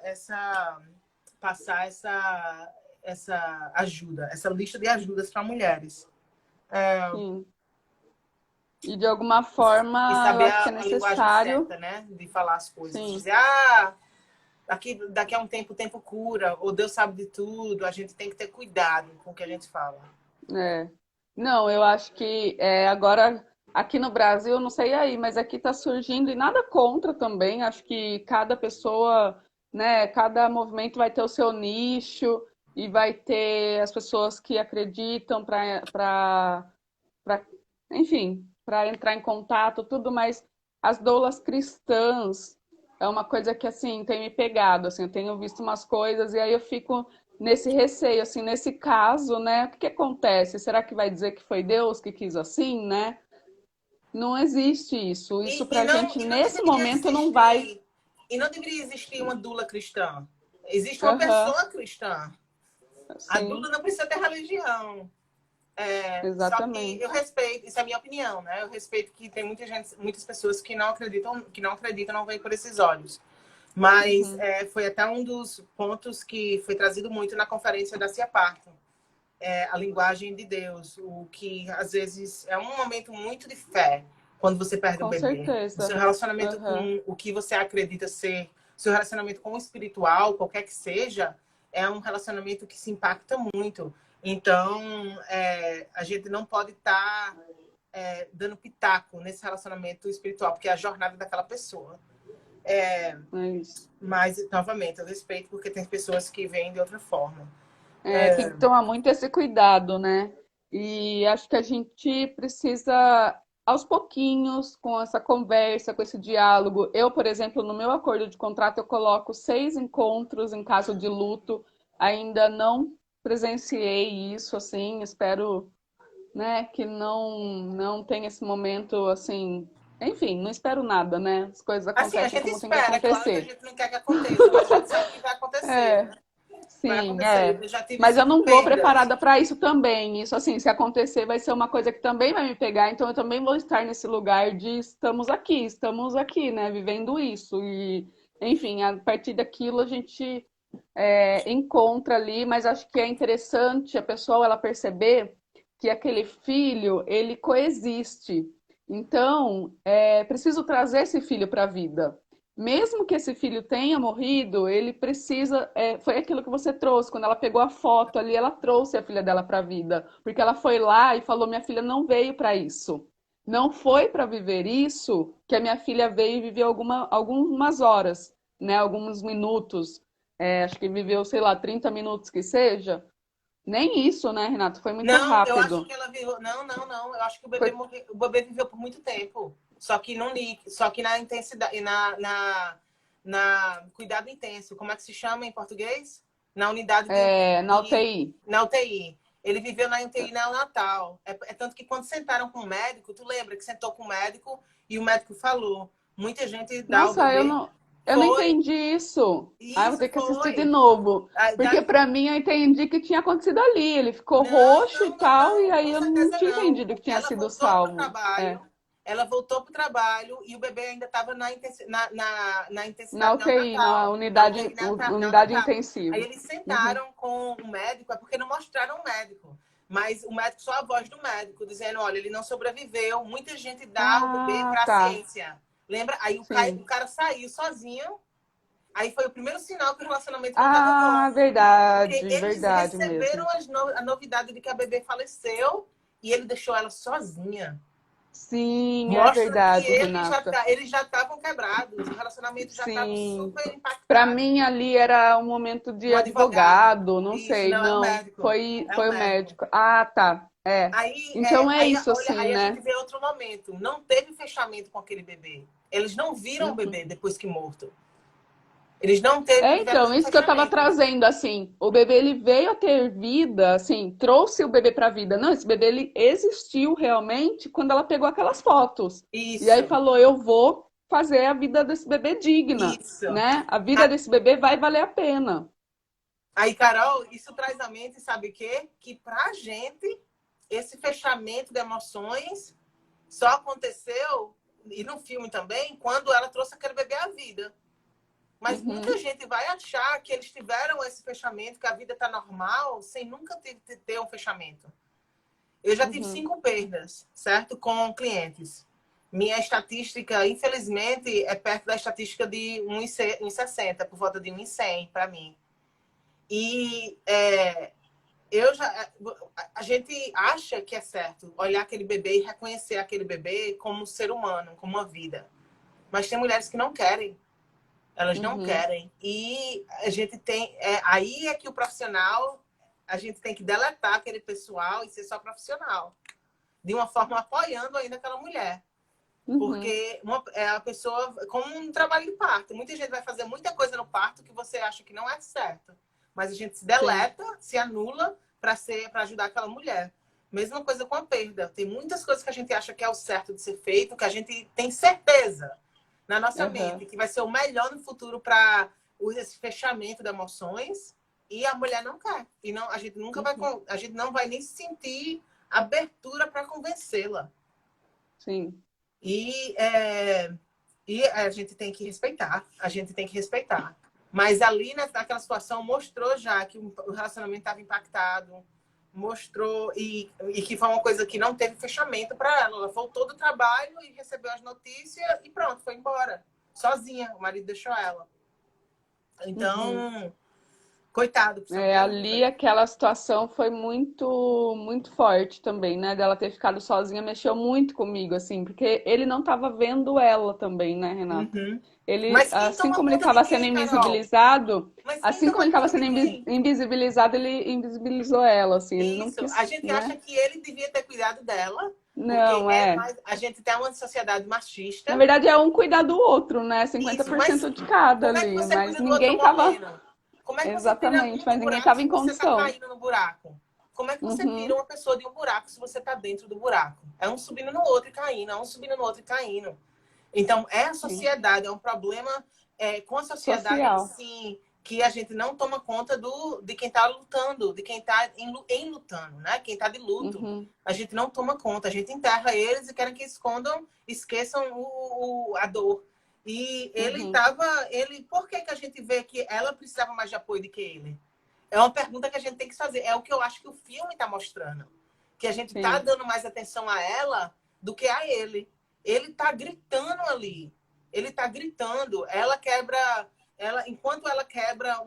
Speaker 2: ajuda, essa lista de ajudas para mulheres.
Speaker 1: Sim. E de alguma
Speaker 2: E
Speaker 1: forma, eu
Speaker 2: saber
Speaker 1: acho que é
Speaker 2: a linguagem
Speaker 1: necessário,
Speaker 2: certa, né? De falar as coisas.
Speaker 1: sim,
Speaker 2: Dizer, daqui a um tempo o tempo cura, ou Deus sabe de tudo, a gente tem que ter cuidado com o que a gente fala.
Speaker 1: é. Não, eu acho que agora aqui no Brasil, não sei aí, mas aqui está surgindo e nada contra também. Acho que cada pessoa, né, cada movimento vai ter o seu nicho e vai ter as pessoas que acreditam para, enfim, para entrar em contato, tudo, mas as doulas cristãs é uma coisa que assim tem me pegado, assim, eu tenho visto umas coisas e aí eu fico nesse receio, assim, nesse caso, né? O que que acontece? Será que vai dizer que foi Deus que quis assim, né? Não existe isso. Isso pra gente
Speaker 2: E não
Speaker 1: nesse
Speaker 2: deveria
Speaker 1: momento não vai.
Speaker 2: existir uma dula cristã. Existe uma
Speaker 1: Aham.
Speaker 2: pessoa cristã. A
Speaker 1: Sim,
Speaker 2: dúvida não precisa ter religião. Só que eu
Speaker 1: exatamente.
Speaker 2: respeito, isso é a minha opinião, né? Eu respeito que tem muita gente, muitas pessoas que não acreditam, não veem por esses olhos. Mas
Speaker 1: Uhum,
Speaker 2: foi até um dos pontos que foi trazido muito na conferência da Cia Parton, a linguagem de Deus, o que às vezes é um momento muito de fé quando você perde o
Speaker 1: com
Speaker 2: bebê. O seu
Speaker 1: certeza.
Speaker 2: relacionamento
Speaker 1: Aham,
Speaker 2: com o que você acredita ser, seu relacionamento com o espiritual, qualquer que seja, é um relacionamento que se impacta muito. Então, a gente não pode estar dando pitaco nesse relacionamento espiritual, porque é a jornada daquela pessoa.
Speaker 1: é isso.
Speaker 2: Mas, novamente, eu respeito porque tem pessoas que veem de outra forma.
Speaker 1: É, tem que tomar muito esse cuidado, né? E acho que a gente precisa, aos pouquinhos, com essa conversa, com esse diálogo. Eu, por exemplo, no meu acordo de contrato, eu coloco 6 encontros em caso de luto. Ainda não presenciei isso, assim, espero, né, que não tenha esse momento, assim. Enfim, não espero nada, né? As coisas
Speaker 2: Assim, a
Speaker 1: acontecem
Speaker 2: gente
Speaker 1: como tem que
Speaker 2: espera, é claro que a
Speaker 1: acontecer.
Speaker 2: gente não quer que aconteça, mas a gente sabe que vai acontecer,
Speaker 1: É,
Speaker 2: né? Vai
Speaker 1: sim,
Speaker 2: acontecer.
Speaker 1: é.
Speaker 2: Eu já tive
Speaker 1: Mas eu
Speaker 2: 5
Speaker 1: não vou
Speaker 2: perdas.
Speaker 1: preparada para isso também. Isso, assim, se acontecer, vai ser uma coisa que também vai me pegar. Então, eu também vou estar nesse lugar de estamos aqui, né? Vivendo isso. E, enfim, a partir daquilo a gente encontra ali. Mas acho que é interessante a pessoa ela perceber que aquele filho ele coexiste. Então, é preciso trazer esse filho para a vida. Mesmo que esse filho tenha morrido, ele precisa. Foi aquilo que você trouxe, quando ela pegou a foto ali, ela trouxe a filha dela para a vida, porque ela foi lá e falou: minha filha não veio para isso. Não foi para viver isso que a minha filha veio e viveu algumas horas, né? Alguns minutos. Acho que viveu, sei lá, 30 minutos que seja. Nem isso, né, Renato? Foi muito
Speaker 2: Não, eu acho
Speaker 1: rápido.
Speaker 2: que ela viveu. Não, não, não. Eu acho que o bebê
Speaker 1: Foi...
Speaker 2: morreu, o bebê viveu por muito tempo. Só que na intensidade, na cuidado intenso. Como é que se chama em português? Na unidade
Speaker 1: Na UTI.
Speaker 2: na UTI. Ele viveu na UTI neonatal. É tanto que quando sentaram com o médico, tu lembra que sentou com o médico e o médico falou: muita gente dá o
Speaker 1: Nossa,
Speaker 2: bebê.
Speaker 1: eu não
Speaker 2: Foi,
Speaker 1: entendi isso. Ah, eu vou
Speaker 2: isso
Speaker 1: ter que assistir de
Speaker 2: foi.
Speaker 1: novo.
Speaker 2: Ah,
Speaker 1: Porque pra mim eu entendi que tinha acontecido ali. Ele ficou
Speaker 2: Não,
Speaker 1: roxo e
Speaker 2: não, não,
Speaker 1: tal, e
Speaker 2: não,
Speaker 1: aí
Speaker 2: com
Speaker 1: eu não
Speaker 2: certeza
Speaker 1: tinha
Speaker 2: não.
Speaker 1: entendido que tinha
Speaker 2: Ela
Speaker 1: sido
Speaker 2: voltou para o
Speaker 1: salvo.
Speaker 2: trabalho, ela voltou para o trabalho e o bebê ainda estava na
Speaker 1: Na
Speaker 2: intensidade
Speaker 1: UTI, na
Speaker 2: neonatal, na
Speaker 1: unidade,
Speaker 2: UTI
Speaker 1: unidade
Speaker 2: neonatal. Aí
Speaker 1: intensiva.
Speaker 2: eles
Speaker 1: Uhum.
Speaker 2: sentaram com o médico, é porque não mostraram o médico, mas o médico, só a voz do médico, dizendo: olha, ele não sobreviveu, muita gente dá o bebê
Speaker 1: Ah,
Speaker 2: para a
Speaker 1: tá.
Speaker 2: ciência. Lembra? Aí o
Speaker 1: Sim.
Speaker 2: cara saiu sozinho, aí foi o primeiro sinal que o relacionamento não estava
Speaker 1: Ah,
Speaker 2: bom. Porque
Speaker 1: verdade,
Speaker 2: eles
Speaker 1: verdade
Speaker 2: receberam
Speaker 1: mesmo.
Speaker 2: a novidade de que a bebê faleceu e ele deixou ela sozinha.
Speaker 1: Sim, é
Speaker 2: Mostra que
Speaker 1: verdade, Renata.
Speaker 2: eles já estavam quebrados, o relacionamento já estava
Speaker 1: Sim.
Speaker 2: super
Speaker 1: Para
Speaker 2: impactado.
Speaker 1: mim ali era um momento de
Speaker 2: Um advogado.
Speaker 1: advogado, não
Speaker 2: Isso,
Speaker 1: sei,
Speaker 2: não, é o
Speaker 1: não.
Speaker 2: médico. É o
Speaker 1: Foi o
Speaker 2: médico.
Speaker 1: médico. Ah, tá. É.
Speaker 2: Aí,
Speaker 1: Então é isso
Speaker 2: olha,
Speaker 1: assim,
Speaker 2: aí a gente
Speaker 1: né?
Speaker 2: vê outro momento. Não teve fechamento com aquele bebê. Eles não viram o
Speaker 1: Uhum.
Speaker 2: bebê depois que morto. Eles não tiveram
Speaker 1: Então,
Speaker 2: nenhum
Speaker 1: isso que eu estava
Speaker 2: fechamento.
Speaker 1: trazendo, assim, o bebê ele veio a ter vida, assim, trouxe o bebê para a vida. Não, esse bebê ele existiu realmente quando ela pegou aquelas fotos. E aí
Speaker 2: Isso,
Speaker 1: falou, eu vou fazer a vida desse bebê digna,
Speaker 2: isso.
Speaker 1: né? A vida desse bebê vai valer a pena.
Speaker 2: Aí, Carol, isso traz à mente, sabe o quê? Que pra gente, esse fechamento de emoções só aconteceu, e no filme também, quando ela trouxe aquele bebê à vida. Mas muita
Speaker 1: Uhum,
Speaker 2: gente vai achar que eles tiveram esse fechamento, que a vida tá normal, sem nunca ter um fechamento. Eu já tive
Speaker 1: uhum.
Speaker 2: 5 perdas, certo? Com clientes. Minha estatística, infelizmente, é perto da estatística de 1,60, por volta de 1,100 para mim. E a gente acha que é certo olhar aquele bebê e reconhecer aquele bebê como um ser humano, como uma vida. Mas tem mulheres que não querem. Elas não
Speaker 1: Uhum,
Speaker 2: querem. E a gente tem. Aí é que o profissional, a gente tem que deletar aquele pessoal e ser só profissional. De uma forma apoiando ainda aquela mulher.
Speaker 1: uhum,
Speaker 2: Porque é a pessoa, como um trabalho de parto. Muita gente vai fazer muita coisa no parto que você acha que não é certo. Mas a gente se
Speaker 1: sim,
Speaker 2: deleta, se anula para ajudar aquela mulher. Mesma coisa com a perda. Tem muitas coisas que a gente acha que é o certo de ser feito, que a gente tem certeza na nossa
Speaker 1: aham,
Speaker 2: mente que vai ser o melhor no futuro para esse fechamento de emoções. E a mulher não quer. E não, a gente nunca vai,
Speaker 1: Uhum.
Speaker 2: a gente não vai nem sentir abertura para convencê-la.
Speaker 1: Sim.
Speaker 2: E, e a gente tem que respeitar. A gente tem que respeitar. Mas ali, naquela situação, mostrou já que o relacionamento estava impactado. Mostrou, e que foi uma coisa que não teve fechamento para ela. Ela voltou do trabalho e recebeu as notícias e pronto, foi embora. Sozinha. O marido deixou ela.
Speaker 1: Uhum.
Speaker 2: Então, coitado, precisava de
Speaker 1: É, ali
Speaker 2: ajuda.
Speaker 1: aquela situação foi muito, muito forte também, né? Dela ter ficado sozinha mexeu muito comigo, assim, porque ele não estava vendo ela também, né, Renata?
Speaker 2: Uhum.
Speaker 1: Ele,
Speaker 2: Mas quem
Speaker 1: assim
Speaker 2: toma
Speaker 1: como ele
Speaker 2: conta de
Speaker 1: estava sendo
Speaker 2: quem, Carol?
Speaker 1: invisibilizado,
Speaker 2: Mas quem
Speaker 1: assim como
Speaker 2: toma
Speaker 1: ele estava
Speaker 2: conta
Speaker 1: sendo
Speaker 2: de quem?
Speaker 1: invisibilizado, ele invisibilizou ela, assim, ele não
Speaker 2: Isso. A
Speaker 1: quis,
Speaker 2: gente acha
Speaker 1: né?
Speaker 2: que ele devia ter cuidado dela, porque
Speaker 1: Não,
Speaker 2: é
Speaker 1: é.
Speaker 2: mais. A gente tem uma sociedade
Speaker 1: Na
Speaker 2: machista.
Speaker 1: verdade, é um cuidar do outro, né?
Speaker 2: Isso.
Speaker 1: 50%
Speaker 2: Mas
Speaker 1: de cada
Speaker 2: como é que
Speaker 1: ali,
Speaker 2: você
Speaker 1: mas
Speaker 2: cuida do outro
Speaker 1: ninguém tava.
Speaker 2: morrendo? Como é que você tira
Speaker 1: Exatamente,
Speaker 2: um do
Speaker 1: mas ninguém
Speaker 2: buraco
Speaker 1: tava
Speaker 2: se
Speaker 1: em
Speaker 2: você está
Speaker 1: condição.
Speaker 2: caindo no buraco? Como é que você tira
Speaker 1: Uhum,
Speaker 2: uma pessoa de um buraco se você está dentro do buraco? É um subindo no outro e caindo, é um subindo no outro e caindo. Então, é a
Speaker 1: sim.
Speaker 2: sociedade, é um problema com a sociedade em
Speaker 1: Social.
Speaker 2: si, que a gente não toma conta de quem está lutando, de quem está em lutando, né? Quem está de luto.
Speaker 1: Uhum,
Speaker 2: A gente não toma conta, a gente enterra eles e querem que escondam, esqueçam a dor. E ele
Speaker 1: uhum,
Speaker 2: estava, por que que a gente vê que ela precisava mais de apoio do que ele? É uma pergunta que a gente tem que fazer. É o que eu acho que o filme está mostrando. Que a gente está
Speaker 1: sim.
Speaker 2: dando mais atenção a ela do que a ele. Ele está gritando ali. Ele está gritando. Ela quebra. Enquanto ela quebra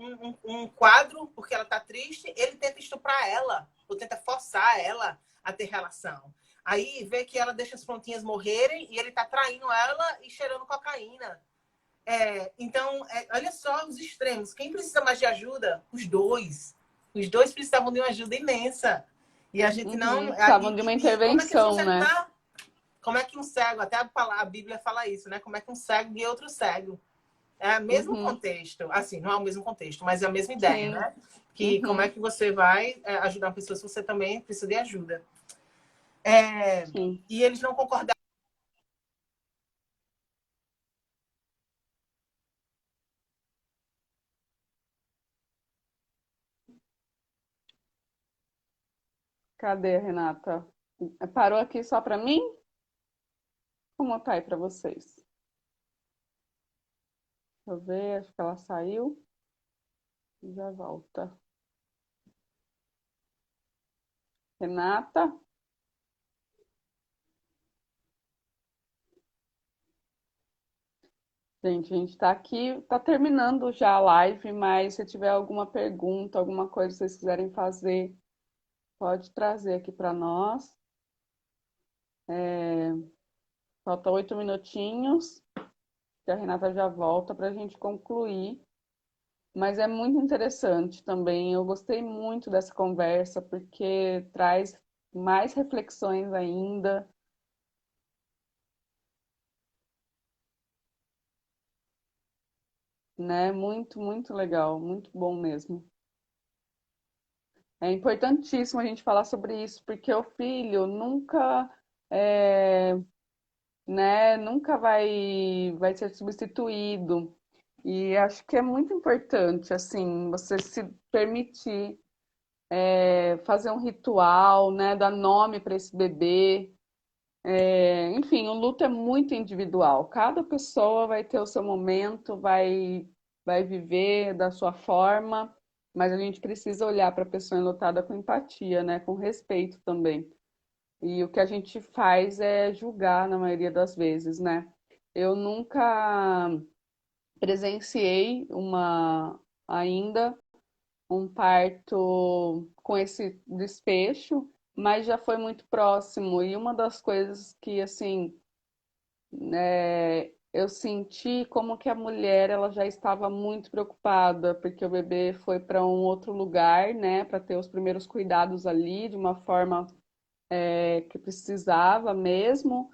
Speaker 2: um quadro porque ela está triste, ele tenta estuprar ela. Ou tenta forçar ela a ter relação. Aí vê que ela deixa as plantinhas morrerem e ele está traindo ela e cheirando cocaína. Então, olha só os extremos. Quem precisa mais de ajuda? Os dois. Os dois precisavam de uma ajuda imensa. E a gente não.
Speaker 1: Uhum. Precisavam de uma
Speaker 2: E como é que eles vão se
Speaker 1: intervenção, né?
Speaker 2: ajudar? Como é que um cego, até a Bíblia fala isso, né? Como é que um cego guia outro cego? É o mesmo
Speaker 1: Uhum.
Speaker 2: contexto. Assim, não é o mesmo contexto, mas é a mesma ideia,
Speaker 1: Sim.
Speaker 2: né? Que como é
Speaker 1: Uhum.
Speaker 2: que você vai ajudar uma pessoa se você também precisa de ajuda? É,
Speaker 1: Sim.
Speaker 2: e eles não concordaram.
Speaker 1: Cadê a Renata? Parou aqui só para mim? Como tá aí para vocês? Deixa eu ver, acho que ela saiu. Já volta. Renata? Gente, a gente tá aqui, tá terminando já a live, mas se tiver alguma pergunta, alguma coisa que vocês quiserem fazer, pode trazer aqui para nós. Falta 8 minutinhos, que a Renata já volta para a gente concluir. Mas é muito interessante também. Eu gostei muito dessa conversa, porque traz mais reflexões ainda, né? Muito, muito legal, muito bom mesmo. É importantíssimo a gente falar sobre isso, porque o filho nunca, é, né, nunca vai ser substituído. E acho que é muito importante, assim, você se permitir fazer um ritual, né, dar nome para esse bebê. Enfim, o luto é muito individual. Cada pessoa vai ter o seu momento, vai viver da sua forma, mas a gente precisa olhar para a pessoa enlutada com empatia, né? Com respeito também. E o que a gente faz é julgar na maioria das vezes, né? Eu nunca presenciei uma ainda um parto com esse desfecho, mas já foi muito próximo. E uma das coisas que, assim, eu senti como que a mulher ela já estava muito preocupada, porque o bebê foi para um outro lugar, né, para ter os primeiros cuidados ali, de uma forma que precisava mesmo,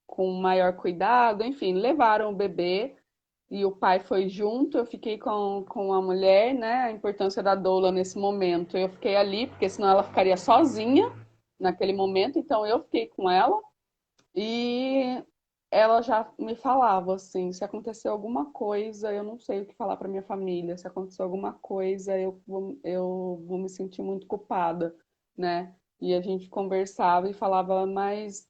Speaker 1: com maior cuidado, enfim, levaram o bebê e o pai foi junto, eu fiquei com a mulher, né? A importância da doula nesse momento. Eu fiquei ali, porque senão ela ficaria sozinha naquele momento, então eu fiquei com ela. E ela já me falava assim, se acontecer alguma coisa, eu não sei o que falar para minha família. Se acontecer alguma coisa, eu vou me sentir muito culpada, né? E a gente conversava e falava, mas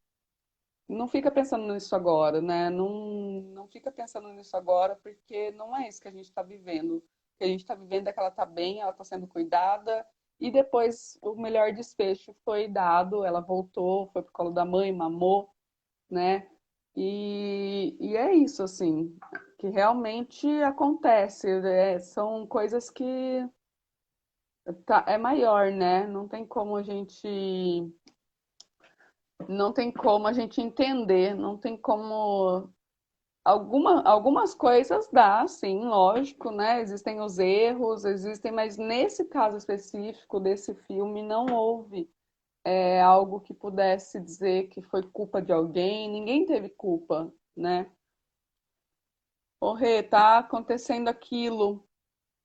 Speaker 1: não fica pensando nisso agora, né? Não fica pensando nisso agora, porque não é isso que a gente está vivendo. O que a gente está vivendo é que ela está bem, ela está sendo cuidada, e depois o melhor desfecho foi dado, ela voltou, foi pro colo da mãe, mamou, né? E é isso, assim, que realmente acontece. São coisas que é maior, né? Não tem como a gente entender, não tem como. Algumas coisas dá, sim, lógico, né? Existem os erros, existem, mas nesse caso específico desse filme não houve algo que pudesse dizer que foi culpa de alguém, ninguém teve culpa, né? Ô, Rê, tá acontecendo aquilo.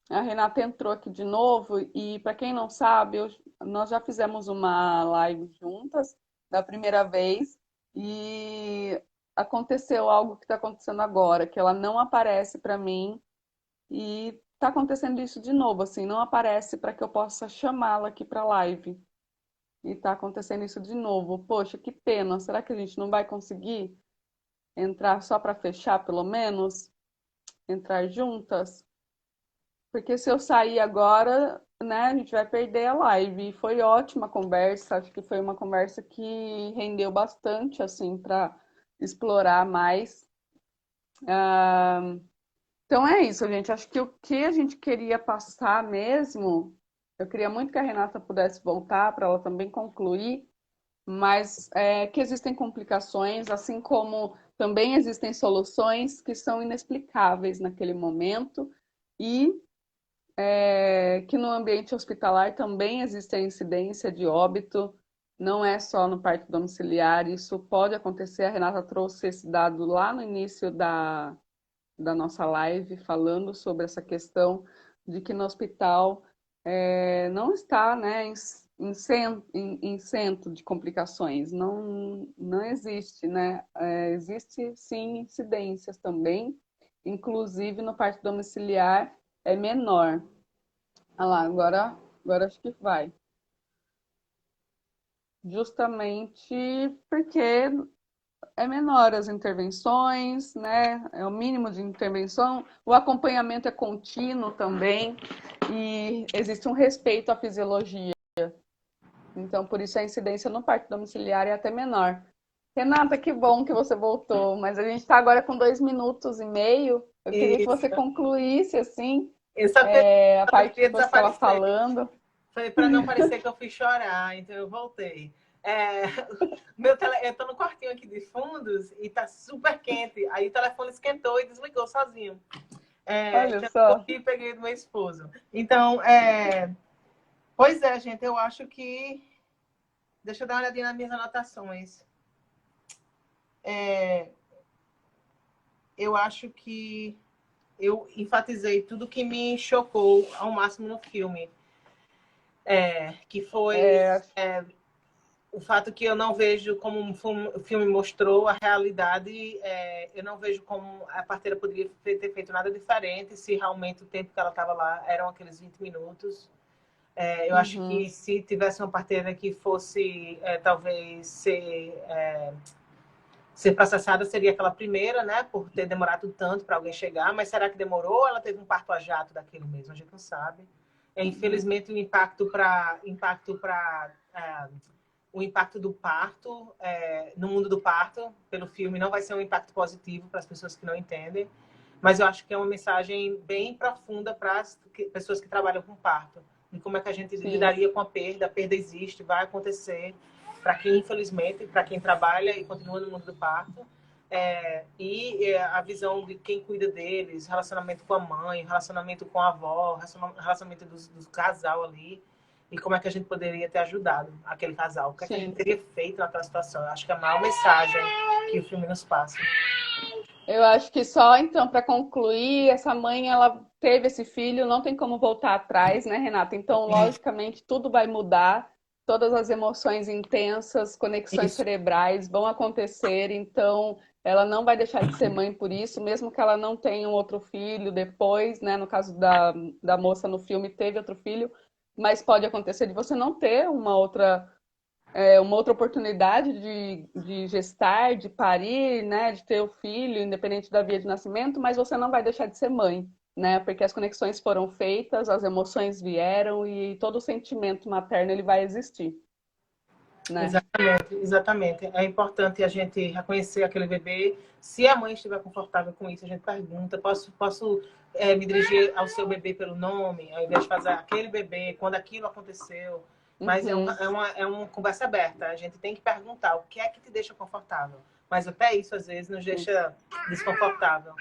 Speaker 1: A Renata entrou aqui de novo e, para quem não sabe, nós já fizemos uma live juntas da primeira vez e aconteceu algo que está acontecendo agora, que ela não aparece para mim e está acontecendo isso de novo, assim, não aparece para que eu possa chamá-la aqui para live. E está acontecendo isso de novo. Poxa, que pena. Será que a gente não vai conseguir entrar só para fechar, pelo menos? Entrar juntas? Porque se eu sair agora, né, a gente vai perder a live. E foi ótima a conversa, acho que foi uma conversa que rendeu bastante, assim, para explorar mais. Ah, então é isso, gente. Acho que o que a gente queria passar mesmo, eu queria muito que a Renata pudesse voltar para ela também concluir, mas que existem complicações, assim como também existem soluções que são inexplicáveis naquele momento. E que no ambiente hospitalar também existe a incidência de óbito, não é só no parto domiciliar, isso pode acontecer. A Renata trouxe esse dado lá no início da nossa live, falando sobre essa questão de que no hospital não está, né, em centro de complicações, não existe, né? Existe sim incidências também, inclusive no parto domiciliar é menor. Ah lá, agora acho que vai. Justamente porque é menor as intervenções, né? É o mínimo de intervenção. O acompanhamento é contínuo também e existe um respeito à fisiologia. Então, por isso a incidência no parto domiciliar é até menor. Renata, que bom que você voltou, mas a gente está agora com 2 minutos e meio. Eu queria que você
Speaker 2: Isso.
Speaker 1: concluísse assim
Speaker 2: Eu sabia que
Speaker 1: a
Speaker 2: eu
Speaker 1: parte que
Speaker 2: queria
Speaker 1: você estava
Speaker 2: desaparecer.
Speaker 1: falando.
Speaker 2: Foi para não parecer que eu fui chorar, então eu voltei. É, eu tô no quartinho aqui de fundos e tá super quente. Aí o telefone esquentou e desligou sozinho.
Speaker 1: Olha
Speaker 2: Já
Speaker 1: só.
Speaker 2: corri e peguei do meu esposo. Então, pois é, gente, eu acho que. Deixa eu dar uma olhadinha nas minhas anotações. Eu acho que eu enfatizei tudo que me chocou ao máximo no filme. Que foi
Speaker 1: É,
Speaker 2: o fato que eu não vejo como o filme mostrou a realidade, eu não vejo como a parteira poderia ter feito nada diferente se realmente o tempo que ela estava lá eram aqueles 20 minutos. Eu acho
Speaker 1: uhum,
Speaker 2: que se tivesse uma parteira que fosse talvez ser processada, seria aquela primeira, né, por ter demorado tanto para alguém chegar, mas será que demorou ou ela teve um parto a jato daquele mesmo? A gente não sabe.
Speaker 1: uhum.
Speaker 2: Infelizmente, o impacto do parto no mundo do parto pelo filme não vai ser um impacto positivo para as pessoas que não entendem, mas eu acho que é uma mensagem bem profunda para as pessoas que trabalham com parto, e como é que a gente
Speaker 1: Sim,
Speaker 2: lidaria com a perda existe, vai acontecer para quem, infelizmente, para quem trabalha e continua no mundo do parto, a visão de quem cuida deles, relacionamento com a mãe, relacionamento com a avó, relacionamento do casal ali, e como é que a gente poderia ter ajudado aquele casal, o que é que a gente
Speaker 1: sim.
Speaker 2: teria feito naquela situação. Eu acho que é a maior mensagem que o filme nos passa.
Speaker 1: Eu acho que só então para concluir, essa mãe ela teve esse filho, não tem como voltar atrás, né, Renata? Então, logicamente, tudo vai mudar. todas as emoções intensas, conexões
Speaker 2: Isso.
Speaker 1: cerebrais vão acontecer, então ela não vai deixar de ser mãe por isso, mesmo que ela não tenha um outro filho depois, né? No caso da moça no filme, teve outro filho, mas pode acontecer de você não ter uma outra oportunidade de gestar, de parir, né? De ter o filho, independente da via de nascimento, mas você não vai deixar de ser mãe. Né? Porque as conexões foram feitas, as emoções vieram e todo o sentimento materno ele vai existir, né?
Speaker 2: Exatamente, exatamente. É importante a gente reconhecer aquele bebê. Se a mãe estiver confortável com isso, a gente pergunta: posso me dirigir ao seu bebê pelo nome, ao invés de fazer aquele bebê, quando aquilo aconteceu? Mas
Speaker 1: Uhum,
Speaker 2: é uma conversa aberta. A gente tem que perguntar o que é que te deixa confortável. Mas até isso, às vezes, nos
Speaker 1: sim,
Speaker 2: deixa desconfortável.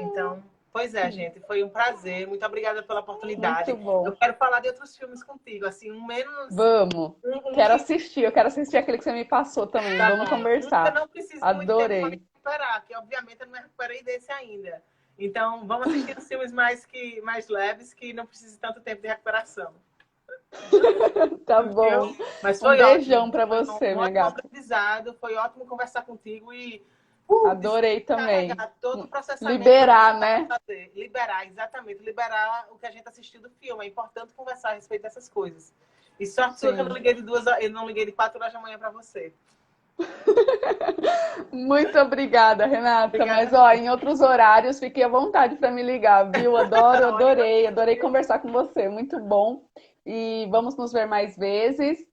Speaker 2: Então, pois é,
Speaker 1: sim.
Speaker 2: gente, foi um prazer. Muito obrigada pela
Speaker 1: Muito
Speaker 2: oportunidade. Eu
Speaker 1: bom.
Speaker 2: quero falar de outros filmes contigo, assim, um menos
Speaker 1: Vamos.
Speaker 2: um
Speaker 1: Quero
Speaker 2: que
Speaker 1: assistir, eu quero assistir aquele que você me passou também.
Speaker 2: tá
Speaker 1: Vamos
Speaker 2: bom. Um que eu
Speaker 1: conversar.
Speaker 2: não preciso de muito tempo para me
Speaker 1: Adorei.
Speaker 2: recuperar, que obviamente eu não me recuperei desse ainda. Então, vamos assistir os filmes mais leves, que não precisam tanto tempo de recuperação.
Speaker 1: Tá
Speaker 2: Viu?
Speaker 1: bom.
Speaker 2: Mas
Speaker 1: Um
Speaker 2: foi ótimo.
Speaker 1: beijão pra
Speaker 2: Foi
Speaker 1: você,
Speaker 2: um
Speaker 1: minha
Speaker 2: ótimo
Speaker 1: gata.
Speaker 2: aprendizado. Foi ótimo conversar contigo e
Speaker 1: Adorei também.
Speaker 2: descarregar todo o processamento que eu
Speaker 1: Liberar,
Speaker 2: precisava
Speaker 1: né?
Speaker 2: fazer. Liberar, exatamente. Liberar o que a gente assistiu do filme. É importante conversar a respeito dessas coisas. E sorte sua que eu não
Speaker 1: Sim.
Speaker 2: liguei eu não liguei de 4 horas da manhã para você.
Speaker 1: Muito obrigada, Renata.
Speaker 2: Obrigada
Speaker 1: Mas,
Speaker 2: a
Speaker 1: ó,
Speaker 2: você.
Speaker 1: em outros horários, fique à vontade para me ligar, viu? Adoro,
Speaker 2: Olha,
Speaker 1: adorei,
Speaker 2: imagina,
Speaker 1: adorei
Speaker 2: viu?
Speaker 1: conversar com você. Muito bom. E vamos nos ver mais vezes.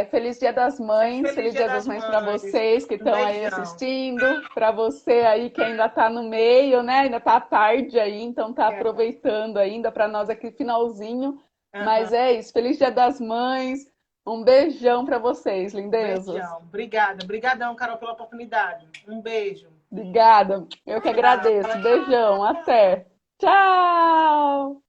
Speaker 1: Feliz Dia das Mães,
Speaker 2: Feliz
Speaker 1: feliz
Speaker 2: Dia
Speaker 1: Dia das
Speaker 2: das
Speaker 1: Mães para
Speaker 2: Mães.
Speaker 1: vocês que
Speaker 2: Um
Speaker 1: estão aí
Speaker 2: beijão.
Speaker 1: assistindo, para você aí que ainda está no meio, né? Ainda está tarde aí, então está
Speaker 2: É.
Speaker 1: aproveitando ainda para nós aqui finalzinho. Mas
Speaker 2: Aham.
Speaker 1: é isso. Feliz Dia das Mães. Um beijão para vocês, lindezas.
Speaker 2: Beijão. Obrigada. Obrigadão, Carol, pela oportunidade. Um beijo.
Speaker 1: Obrigada. Eu que
Speaker 2: Tchau.
Speaker 1: agradeço. Beijão. Até. Tchau!